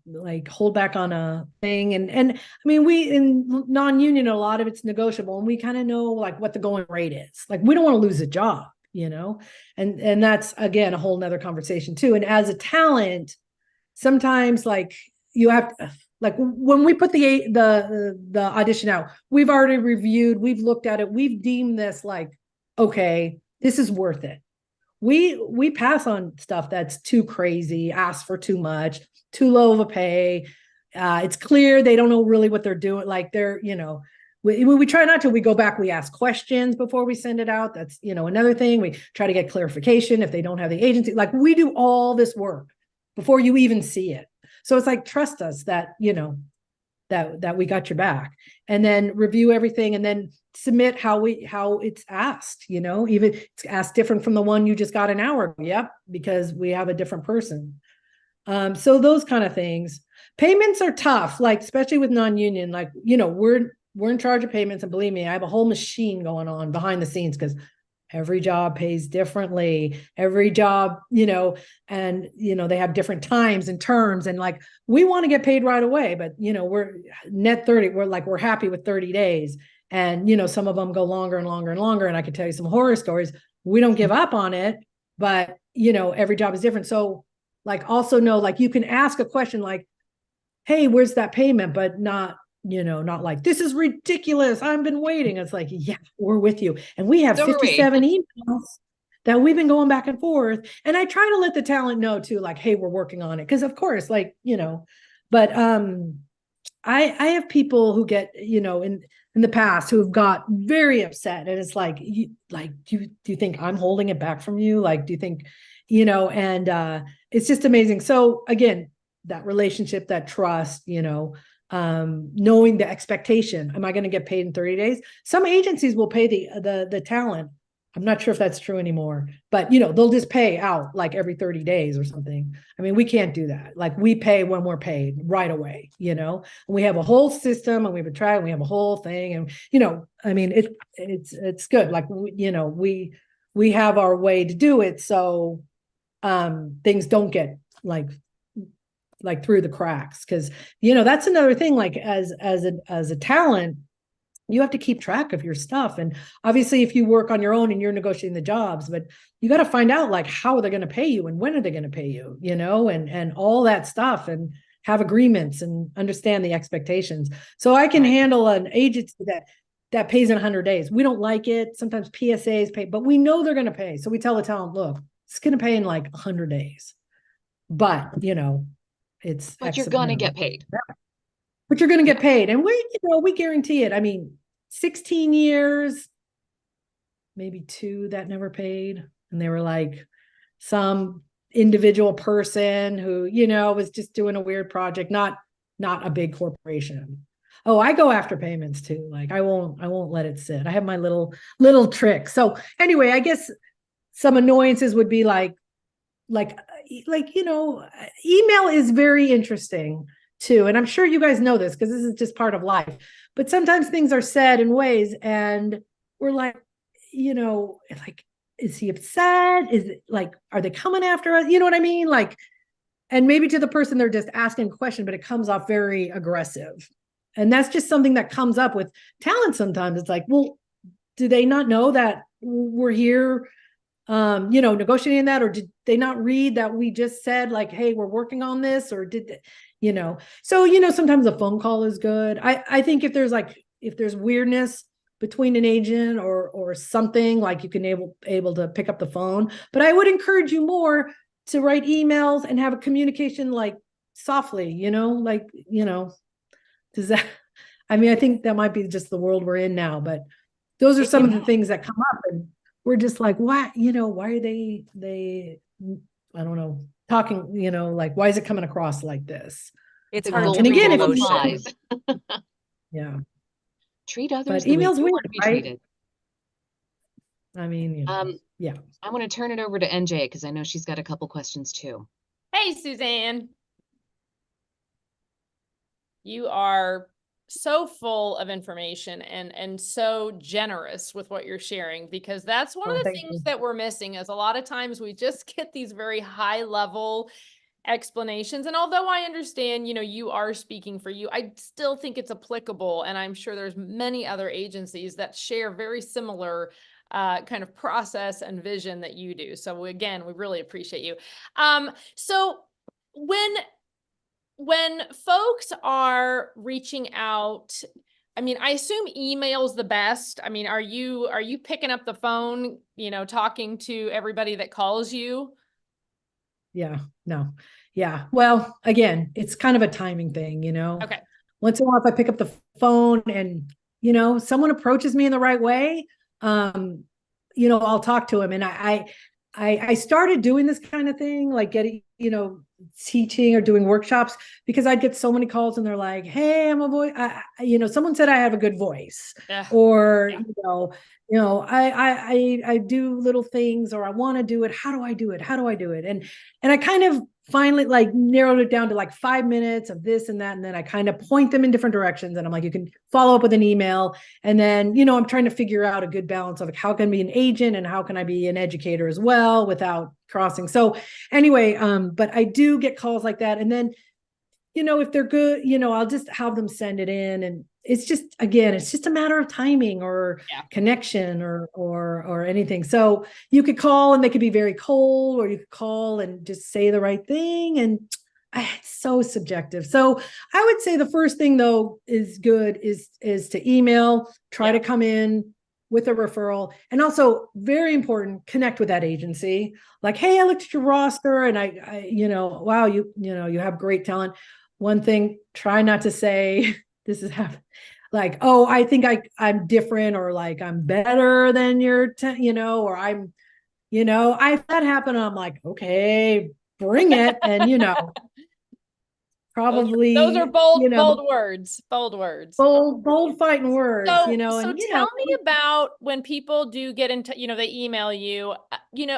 like hold back on a thing. And I mean, we in non-union, a lot of it's negotiable, and we kind of know like what the going rate is. Like, we don't want to lose a job, and that's, again, a whole nother conversation too. And as a talent, sometimes like you have to, like when we put the audition out, we've already reviewed, we've looked at it, we've deemed this like, okay, this is worth it. We pass on stuff that's too crazy, ask for too much, too low of a pay. It's clear they don't know really what they're doing. Like they're, we try not to. We go back, we ask questions before we send it out. That's, another thing. We try to get clarification if they don't have the agency. Like, we do all this work before you even see it. So it's like, trust us that, that we got your back, and then review everything, and then submit how it's asked, even it's asked different from the one you just got an hour ago. Yep. Because we have a different person. So those kind of things. Payments are tough, like, especially with non-union, like, we're in charge of payments. And believe me, I have a whole machine going on behind the scenes, because every job pays differently. Every job, and, they have different times and terms. And like, we want to get paid right away, but, we're net 30. We're happy with 30 days. And, some of them go longer and longer and longer. And I could tell you some horror stories. We don't give up on it, but, every job is different. So like, also know, like, you can ask a question like, hey, where's that payment? But not like, this is ridiculous, I've been waiting. It's like, yeah, we're with you. And we have 57 emails that we've been going back and forth. And I try to let the talent know too, like, hey, we're working on it. Cause of course, like, but I have people who get, in the past, who have got very upset. And it's like, do you think I'm holding it back from you? Like, do you think, and it's just amazing. So again, that relationship, that trust, knowing the expectation. Am I going to get paid in 30 days? Some agencies will pay the talent. I'm not sure if that's true anymore, but they'll just pay out like every 30 days or something. I mean, we can't do that. Like, we pay when we're paid right away, and we have a whole system, and we have a track, and we have a whole thing. And, I mean, it's good. Like, we have our way to do it. So, things don't get like through the cracks. Cause that's another thing, like as a talent, you have to keep track of your stuff. And obviously if you work on your own and you're negotiating the jobs, but you got to find out like, how are they going to pay you and when are they going to pay you, and all that stuff, and have agreements and understand the expectations. So I can handle an agency that pays in 100 days. We don't like it. Sometimes PSAs pay, but we know they're going to pay. So we tell the talent, look, it's going to pay in like 100 days, but but you're going to get paid. But you're going to get paid. And we guarantee it. I mean, 16 years, maybe 2 that never paid. And they were like some individual person who, was just doing a weird project, not a big corporation. Oh, I go after payments too. Like, I won't let it sit. I have my little trick. So anyway, I guess some annoyances would be like, email is very interesting too. And I'm sure you guys know this because this is just part of life. But sometimes things are said in ways and we're like, like, is he upset? Is it like, are they coming after us? You know what I mean? Like, and maybe to the person they're just asking a question, but it comes off very aggressive. And that's just something that comes up with talent sometimes. It's like, well, do they not know that we're here, negotiating that? Or did they not read that we just said like, hey, we're working on this? Or did they, so, sometimes a phone call is good. I think if there's weirdness between an agent or something, like you can able to pick up the phone. But I would encourage you more to write emails and have a communication like softly, does that, I mean, I think that might be just the world we're in now, but those are some of the things that come up and we're just like, why are they, I don't know, talking, like, why is it coming across like this? It's The hard to golden read again, rule if you- applies. Yeah. Treat others But the way email's you weird, want to be right? treated. I mean, yeah. I want to turn it over to NJ because I know she's got a couple questions too. Hey, Suzanne. You are so full of information and so generous with what you're sharing, because that's one of the things that we're missing is a lot of times we just get these very high level explanations. And although I understand, you are speaking for you, I still think it's applicable. And I'm sure there's many other agencies that share very similar kind of process and vision that you do. So again, we really appreciate you. So when folks are reaching out, I mean, I assume email's the best. I mean, are you picking up the phone, talking to everybody that calls you? Yeah, no. Yeah. Well, again, it's kind of a timing thing, Okay. Once in a while, if I pick up the phone and, someone approaches me in the right way, I'll talk to him. And I started doing this kind of thing, like getting, teaching or doing workshops, because I'd get so many calls and they're like, hey, I'm a voice, someone said I have a good voice, or, I do little things, or I want to do it. How do I do it? How do I do it? And I kind of finally like narrowed it down to like 5 minutes of this and that. And then I kind of point them in different directions. And I'm like, you can follow up with an email. And then, I'm trying to figure out a good balance of like, how can I be an agent and how can I be an educator as well without crossing. So anyway, but I do get calls like that. And then, if they're good, I'll just have them send it in. And it's just, again, it's just a matter of timing or connection or anything. So you could call and they could be very cold, or you could call and just say the right thing. And it's so subjective. So I would say the first thing though is good is to email, try to come in with a referral, and also very important, connect with that agency. Like, hey, I looked at your roster and I wow, you have great talent. One thing, try not to say this is like, oh, I think I'm different, or like I'm better than your, or I'm, I that happened. I'm like, okay, bring it. And probably those are bold words, bold fighting words, so and tell me about when people do get into, they email you,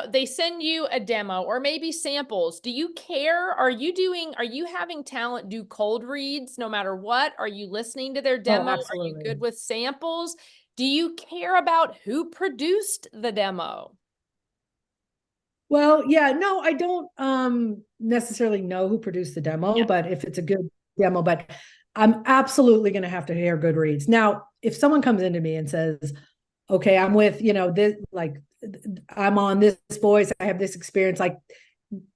they send you a demo or maybe samples. Do you care? Are you having talent do cold reads no matter what? Are you listening to their demo? Absolutely. Are you good with samples? Do you care about who produced the demo? Well, yeah, no, I don't necessarily know who produced the demo, but if it's a good demo, but I'm absolutely going to have to hear good reads. Now, if someone comes into me and says, okay, I'm with, this, like, I'm on this voice, I have this experience, like,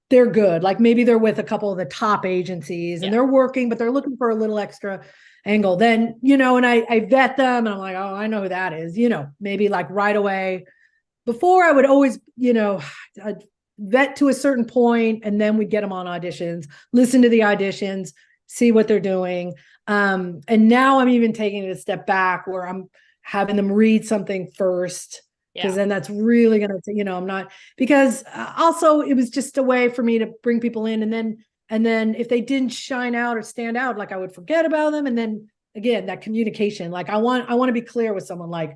they're good. Like maybe they're with a couple of the top agencies and they're working, but they're looking for a little extra angle. Then, and I vet them and I'm like, oh, I know who that is, maybe like right away. Before I would always, I'd vet to a certain point and then we'd get them on auditions, listen to the auditions, see what they're doing. And now I'm even taking it a step back where I'm having them read something first, because then that's really going to, I'm not, because also it was just a way for me to bring people in. And then if they didn't shine out or stand out, like I would forget about them. And then again, that communication, like I want to be clear with someone, like,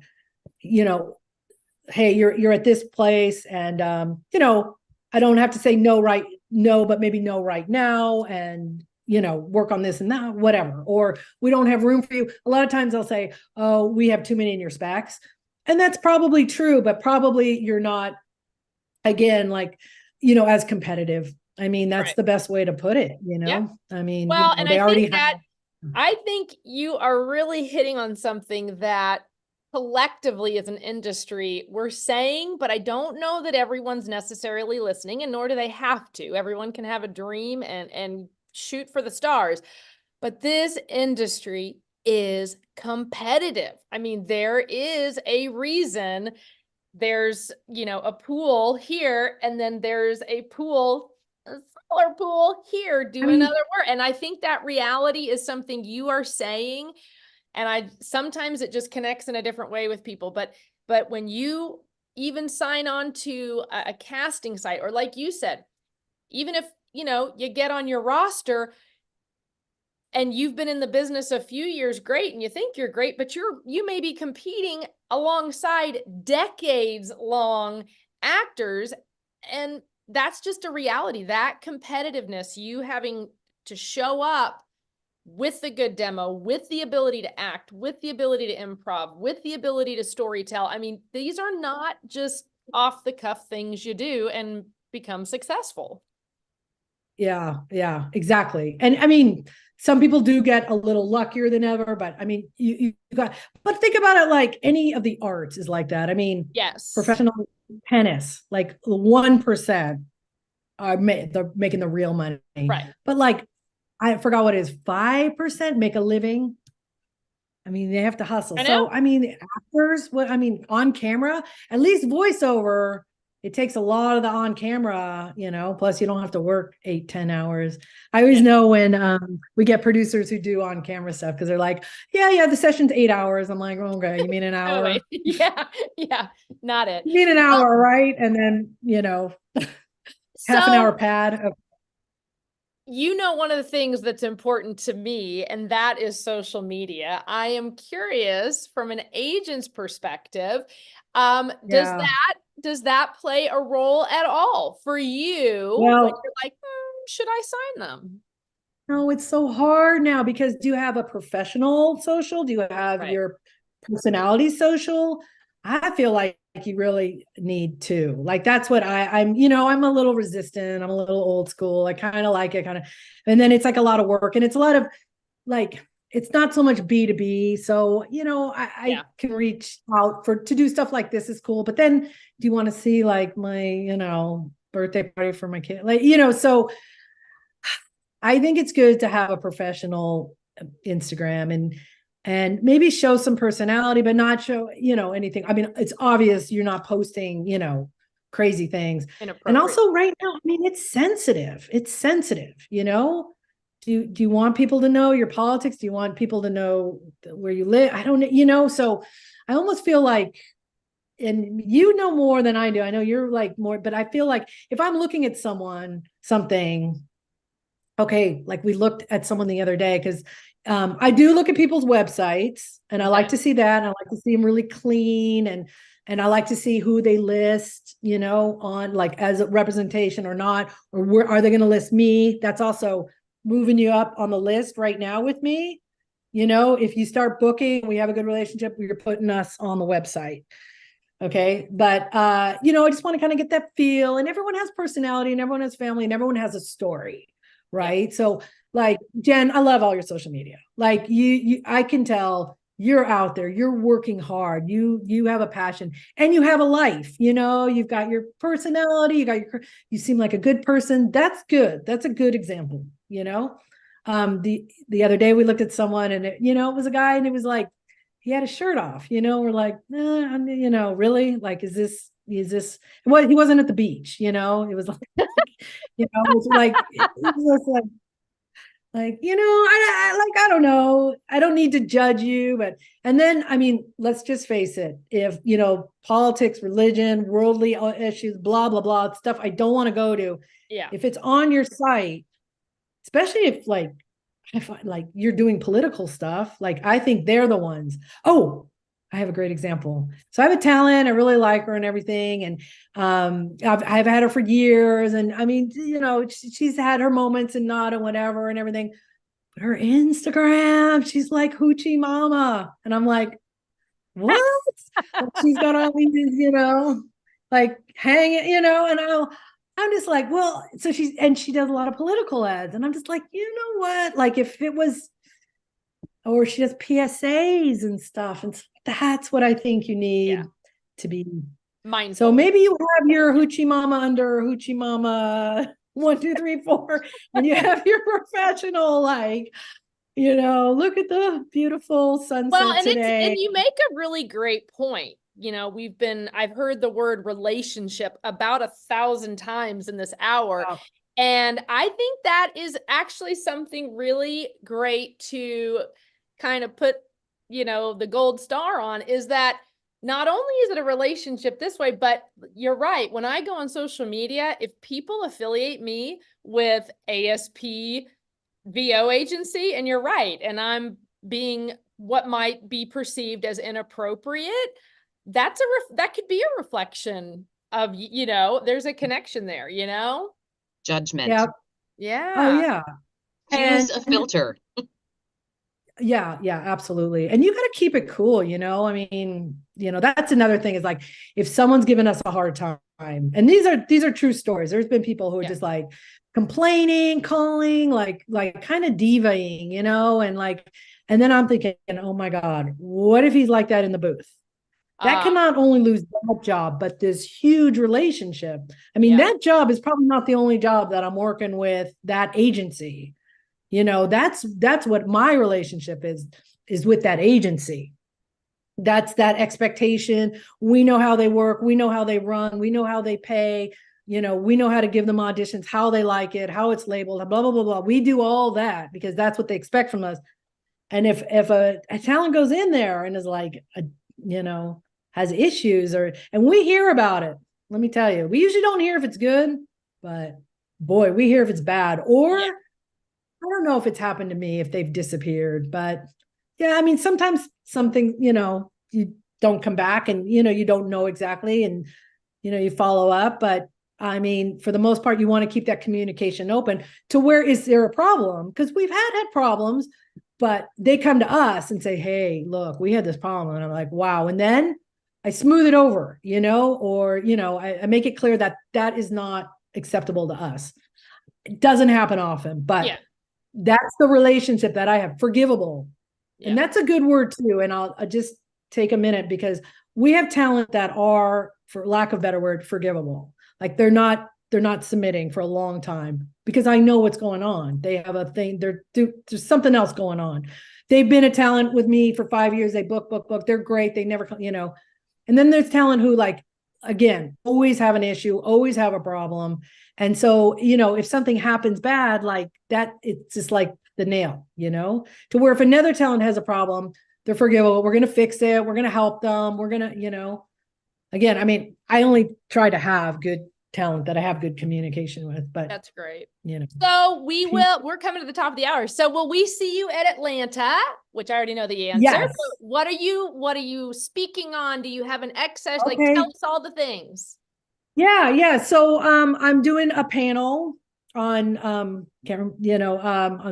hey, you're at this place, and I don't have to say no, but maybe no right now, and work on this and that, whatever. Or we don't have room for you. A lot of times they'll say, oh, we have too many in your specs, and that's probably true, but probably you're not again, like, as competitive. I mean, that's the best way to put it, Yeah. I mean, Well, and they already have. I think you are really hitting on something that collectively as an industry we're saying, but I don't know that everyone's necessarily listening, and nor do they have to. Everyone can have a dream and shoot for the stars. But this industry is competitive. I mean, there is a reason there's, a pool here, and then there's a smaller pool here doing other work. And I think that reality is something you are saying. And sometimes it just connects in a different way with people. But when you even sign on to a casting site, or like you said, even if, you get on your roster and you've been in the business a few years, great, and you think you're great, but you may be competing alongside decades-long actors, and that's just a reality. That competitiveness, you having to show up with the good demo, with the ability to act, with the ability to improv, with the ability to storytell. I mean, these are not just off-the-cuff things you do and become successful. Yeah, exactly. And I mean, some people do get a little luckier than ever, but I mean, but think about it like any of the arts is like that. I mean, yes, professional tennis, like 1% they're making the real money. Right. But like, I forgot what it is, 5% make a living. I mean, they have to hustle. So, I mean, actors, on camera, at least voiceover, it takes a lot of the on camera, plus you don't have to work 8-10 hours. I always know when we get producers who do on camera stuff, because they're like, yeah, the session's 8 hours. I'm like, okay, you mean an hour? Yeah, not it. You mean an hour, right? And then, half an hour pad. One of the things that's important to me, and that is social media. I am curious from an agent's perspective, does that play a role at all for you? Well, when you're like, should I sign them? No, it's so hard now, because do you have a professional social? Do you have your personality social? I feel like you really need to. Like, that's what I'm a little resistant. I'm a little old school. I kind of like it, and then it's like a lot of work, and it's a lot of like, it's not so much B2B. So, I can reach out to do stuff like this is cool. But then do you want to see like my, birthday party for my kid? Like, so I think it's good to have a professional Instagram and maybe show some personality, but not show, anything. I mean, it's obvious you're not posting, crazy things. And also right now, I mean, it's sensitive. Do you want people to know your politics? Do you want people to know where you live? I don't, so I almost feel like, and more than I do. I know you're like more, but I feel like if I'm looking at something, okay, like we looked at someone the other day, because I do look at people's websites, and I like to see that. And I like to see them really clean, and I like to see who they list, on like as a representation or not, or where are they going to list me? That's also moving you up on the list right now with me. If you start booking, we have a good relationship, you're putting us on the website. Okay. But, I just want to kind of get that feel, and everyone has personality, and everyone has family, and everyone has a story. Right. Yeah. So like, Jen, I love all your social media. Like I can tell you're out there, you're working hard, you have a passion, and you have a life, you've got your personality, you seem like a good person. That's good. That's a good example. The other day we looked at someone, and it was a guy, and it was like, he had his shirt off, we're like, really? Like, is this, well, he wasn't at the beach, it was like, it was like, I don't know. I don't need to judge you, but, and then, I mean, let's just face it. If, politics, religion, worldly issues, blah, blah, blah, stuff I don't want to go to. Yeah. If it's on your site, especially if you're doing political stuff, like, I think they're the ones. Oh, I have a great example. So I have a talent. I really like her and everything. And I've had her for years. And I mean, she's had her moments and not and whatever and everything. But her Instagram, she's like Hoochie Mama. And I'm like, what? She's got all these, like hang it, and I'm just like, well, so she does a lot of political ads. And I'm just like, you know what? Like if it was, or she does PSAs and stuff. And that's what I think you need to be mindful. So maybe you have your hoochie mama under hoochie mama 1, 2, 3, 4, and you have your professional, like, look at the beautiful sunset today. And you make a really great point. I've heard the word relationship about 1,000 times in this hour. Wow. And I think that is actually something really great to kind of put, the gold star on, is that not only is it a relationship this way, but you're right. When I go on social media, if people affiliate me with ASP VO agency, and you're right, and I'm being what might be perceived as inappropriate, that could be a reflection of, there's a connection there, Judgment. Yeah. Yeah. Oh yeah. Use a filter. Yeah, absolutely. And you got to keep it cool, I mean, that's another thing, is like, if someone's giving us a hard time, and these are true stories. There's been people who are just like complaining, calling, like kind of divaing, and then I'm thinking, oh my God, what if he's like that in the booth? That can not only lose that job, but this huge relationship. I mean, that job is probably not the only job that I'm working with that agency. That's what my relationship is with that agency. That's that expectation. We know how they work. We know how they run. We know how they pay. We know how to give them auditions, how they like it, how it's labeled, blah, blah, blah, blah. We do all that because that's what they expect from us. And if a talent goes in there and is like, has issues, and we hear about it, let me tell you, we usually don't hear if it's good, but boy, we hear if it's bad. Or I don't know if it's happened to me, if they've disappeared, but yeah, I mean, sometimes something, you don't come back, and, you don't know exactly, and, you follow up. But I mean, for the most part, you want to keep that communication open to where, is there a problem? Because we've had problems, but they come to us and say, hey, look, we had this problem. And I'm like, wow. And then I smooth it over, or, I make it clear that that is not acceptable to us. It doesn't happen often, but that's the relationship that I have. Forgivable. And that's a good word too. And I'll just take a minute, because we have talent that are, for lack of a better word, forgivable. Like they're not submitting for a long time, because I know what's going on. They have a thing, there's something else going on. They've been a talent with me for 5 years. They book. They're great. They never, and then there's talent who, like, again, always have an issue, always have a problem. And so, if something happens bad like that, it's just like the nail, to where if another talent has a problem, they're forgivable. We're going to fix it. We're going to help them. We're going to, again, I mean, I only try to have good talent that I have good communication with, but that's great. So we're coming to the top of the hour. So will we see you at Atlanta, which I already know the answer. Yes. What are you speaking on? Do you have an excess? Okay. Like, tell us all the things. Yeah. So I'm doing a panel on on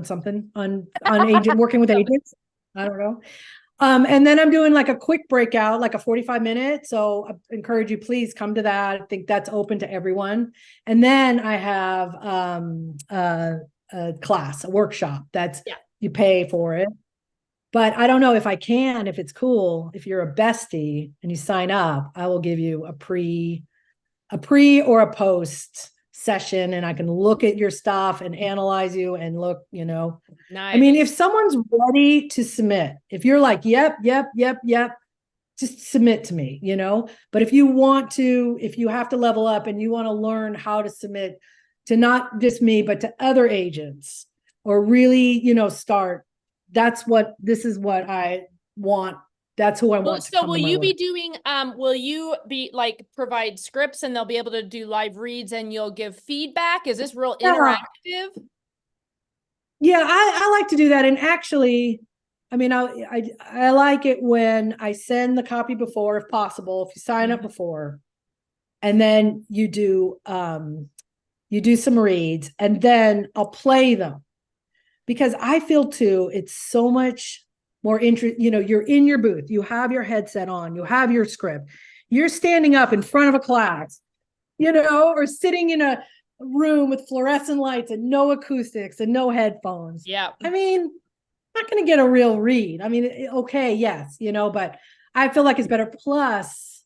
something on agent working with agents. I don't know. And then I'm doing like a quick breakout, like a 45-minute. So I encourage you, please come to that. I think that's open to everyone. And then I have a class, a workshop that's you pay for it. But I don't know if it's cool, if you're a bestie and you sign up, I will give you a pre or a post session, and I can look at your stuff and analyze you and look, Nice. I mean, if someone's ready to submit, if you're like, yep, just submit to me, but if you have to level up and you want to learn how to submit to not just me, but to other agents, or really, start, this is what I want. That's who I want. So will you be doing, will you be like provide scripts and they'll be able to do live reads and you'll give feedback? Is this real interactive? Yeah, I like to do that. And actually, I mean, I like it when I send the copy before, if possible, if you sign up before, and then you do some reads, and then I'll play them, because I feel too, it's so much more interest. You're in your booth, you have your headset on, you have your script, you're standing up in front of a class, or sitting in a room with fluorescent lights and no acoustics and no headphones. Yeah. I mean, not going to get a real read. I mean, okay, yes, but I feel like it's better. Plus,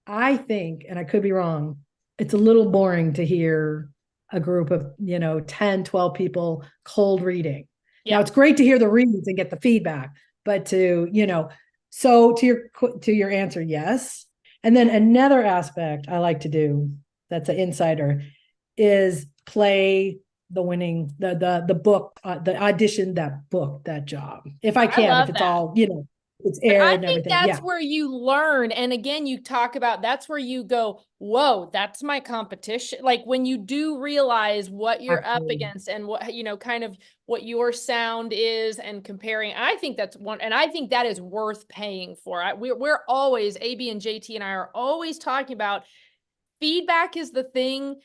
I think, and I could be wrong, it's a little boring to hear a group of, 10, 12 people cold reading. Yeah. Now, it's great to hear the reads and get the feedback, but so to your answer, yes. And then another aspect I like to do, that's an insider, is play the winning, the book, the audition, that job. If I can, if it's that. all, it's But aired I and think everything. that's where you learn. And again, you talk about, that's where you go, whoa, that's my competition. Like when you do realize what you're up against and what, kind of what your sound is and comparing. I think that's one, and I think that is worth paying for. We're always, AB and JT and I are always talking about feedback is the thing.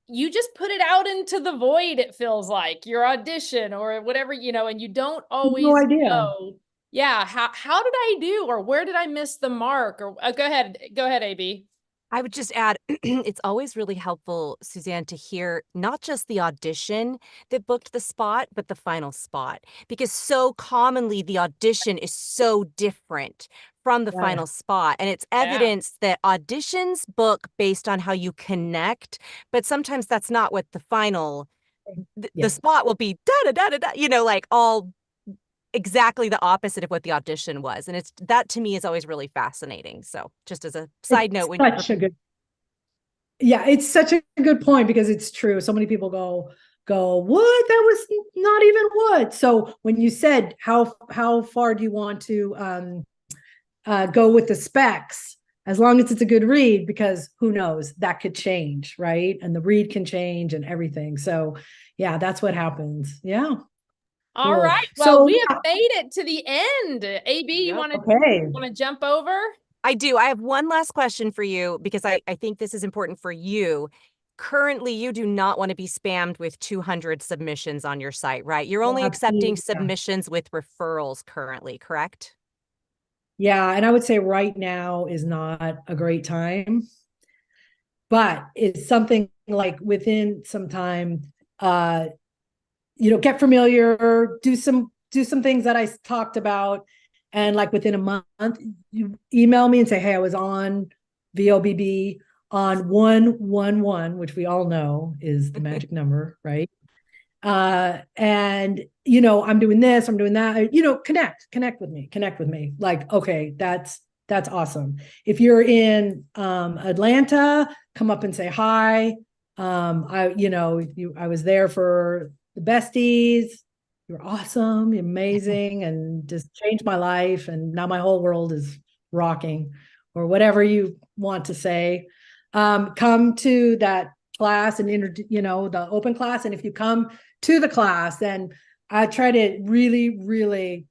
You just put it out into the void, it feels like, your audition or whatever, and you don't always no idea. know. Yeah, how did I do, or where did I miss the mark? Or go ahead, AB. I would just add, it's always really helpful, Suzanne, to hear not just the audition that booked the spot, but the final spot. Because so commonly the audition is so different from the final spot. And it's evidence that auditions book based on how you connect, but sometimes that's not what the final, the spot will be da-da-da-da-da, like all exactly the opposite of what the audition was. And it's that to me is always really fascinating. So just as a side note, it's such a good point, because it's true. So many people go, what? That was not even what. So when you said how far do you want to go with the specs, as long as it's a good read, because who knows, that could change, right? And the read can change and everything. So yeah, that's what happens. Yeah. All Cool. right. Well, we have made it to the end. AB, you want to jump over? I do. I have one last question for you, because I think this is important for you. Currently, you do not want to be spammed with 200 submissions on your site, right? You're only accepting submissions with referrals currently, correct? Yeah. And I would say right now is not a great time, but it's something like within some time, get familiar, do some things that I talked about. And like within a month, you email me and say, hey, I was on VOBB on 111, which we all know is the magic number, right? And I'm doing this, I'm doing that, connect with me. Like, okay, that's awesome. If you're in Atlanta, come up and say hi. I was there for the besties. You're awesome, you're amazing, and just changed my life. And now my whole world is rocking, or whatever you want to say. Come to that class and the open class. And if you come to the class, then I try to really, really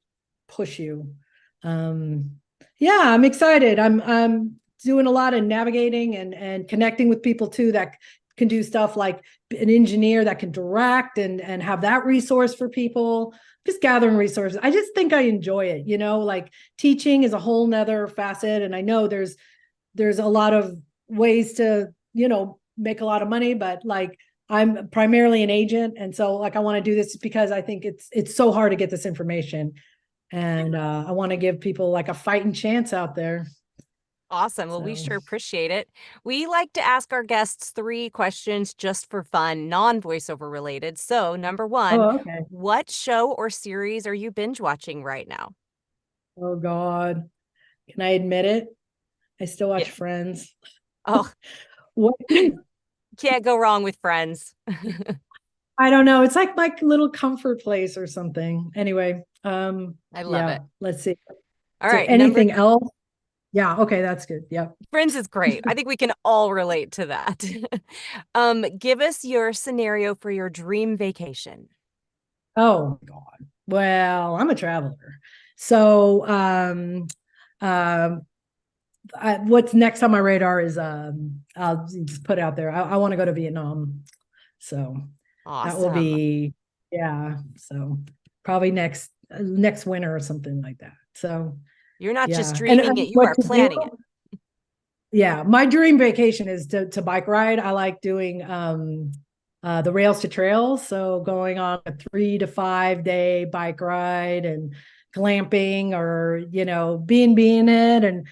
push you. Yeah, I'm excited. I'm doing a lot of navigating and connecting with people too that can do stuff like an engineer that can direct and have that resource for people, just gathering resources. I just think I enjoy it, like teaching is a whole nother facet. And I know there's a lot of ways to, make a lot of money, but like I'm primarily an agent. And so like, I want to do this because I think it's so hard to get this information. And I want to give people like a fighting chance out there. Awesome. Well, we sure appreciate it. We like to ask our guests 3 questions just for fun, non-voiceover related. So number 1, what show or series are you binge watching right now? Oh God. Can I admit it? I still watch Friends. Oh, what? Can't go wrong with Friends. I don't know. It's like my little comfort place or something. Anyway, I love it. Let's see. All right. Anything else? Yeah. Okay. That's good. Yep. Friends is great. I think we can all relate to that. Give us your scenario for your dream vacation. Oh God. Well, I'm a traveler. So, what's next on my radar is, I'll just put it out there. I want to go to Vietnam. So awesome. That will be, so probably next winter or something like that. So you're not just dreaming it, you are planning it. Yeah, my dream vacation is to bike ride. I like doing the rails to trails, so going on a 3 to 5 day bike ride and glamping, or B&B in it, and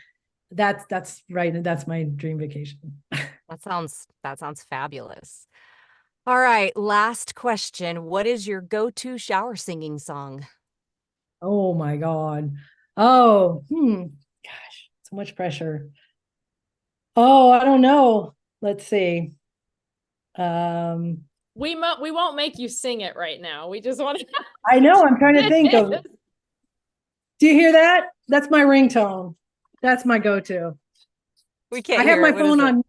that's right. That's my dream vacation. That sounds fabulous. All right, last question. What is your go-to shower singing song? Oh my God. Oh, gosh, so much pressure. Oh, I don't know. Let's see. Um, We won't make you sing it right now. We just want to. I know. I'm trying to think of. Do you hear that? That's my ringtone. That's my go-to. We I can't have hear my it. What is phone it? on.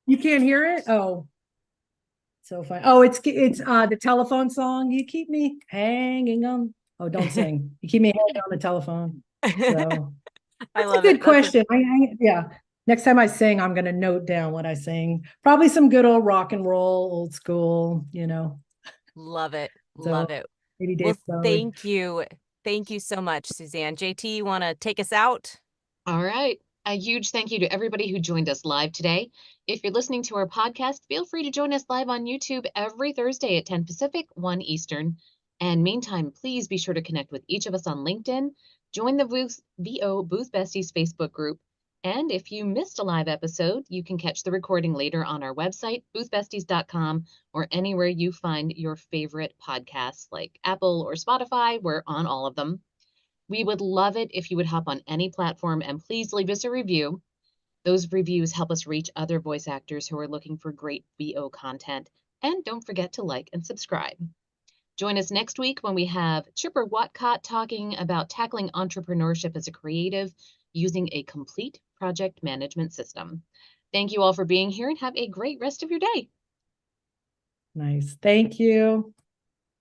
You can't hear it? Oh, so fun. Oh, it's the telephone song. You keep me hanging on. Oh, don't sing. You keep me hanging on the telephone. So I that's a love it. good question. Yeah. Next time I sing, I'm gonna note down what I sing. Probably some good old rock and roll, old school. Love it. So Love it. maybe Well, David Bowie. thank you. Thank you so much, Suzanne. JT, you want to take us out? All right. A huge thank you to everybody who joined us live today. If you're listening to our podcast, feel free to join us live on YouTube every Thursday at 10 Pacific, 1 Eastern. And meantime, please be sure to connect with each of us on LinkedIn, join the VO Booth Besties Facebook group. And if you missed a live episode, you can catch the recording later on our website, boothbesties.com, or anywhere you find your favorite podcasts like Apple or Spotify. We're on all of them. We would love it if you would hop on any platform and please leave us a review. Those reviews help us reach other voice actors who are looking for great VO content. And don't forget to like and subscribe. Join us next week when we have Chipper Watcott talking about tackling entrepreneurship as a creative using a complete project management system. Thank you all for being here and have a great rest of your day. Nice. Thank you.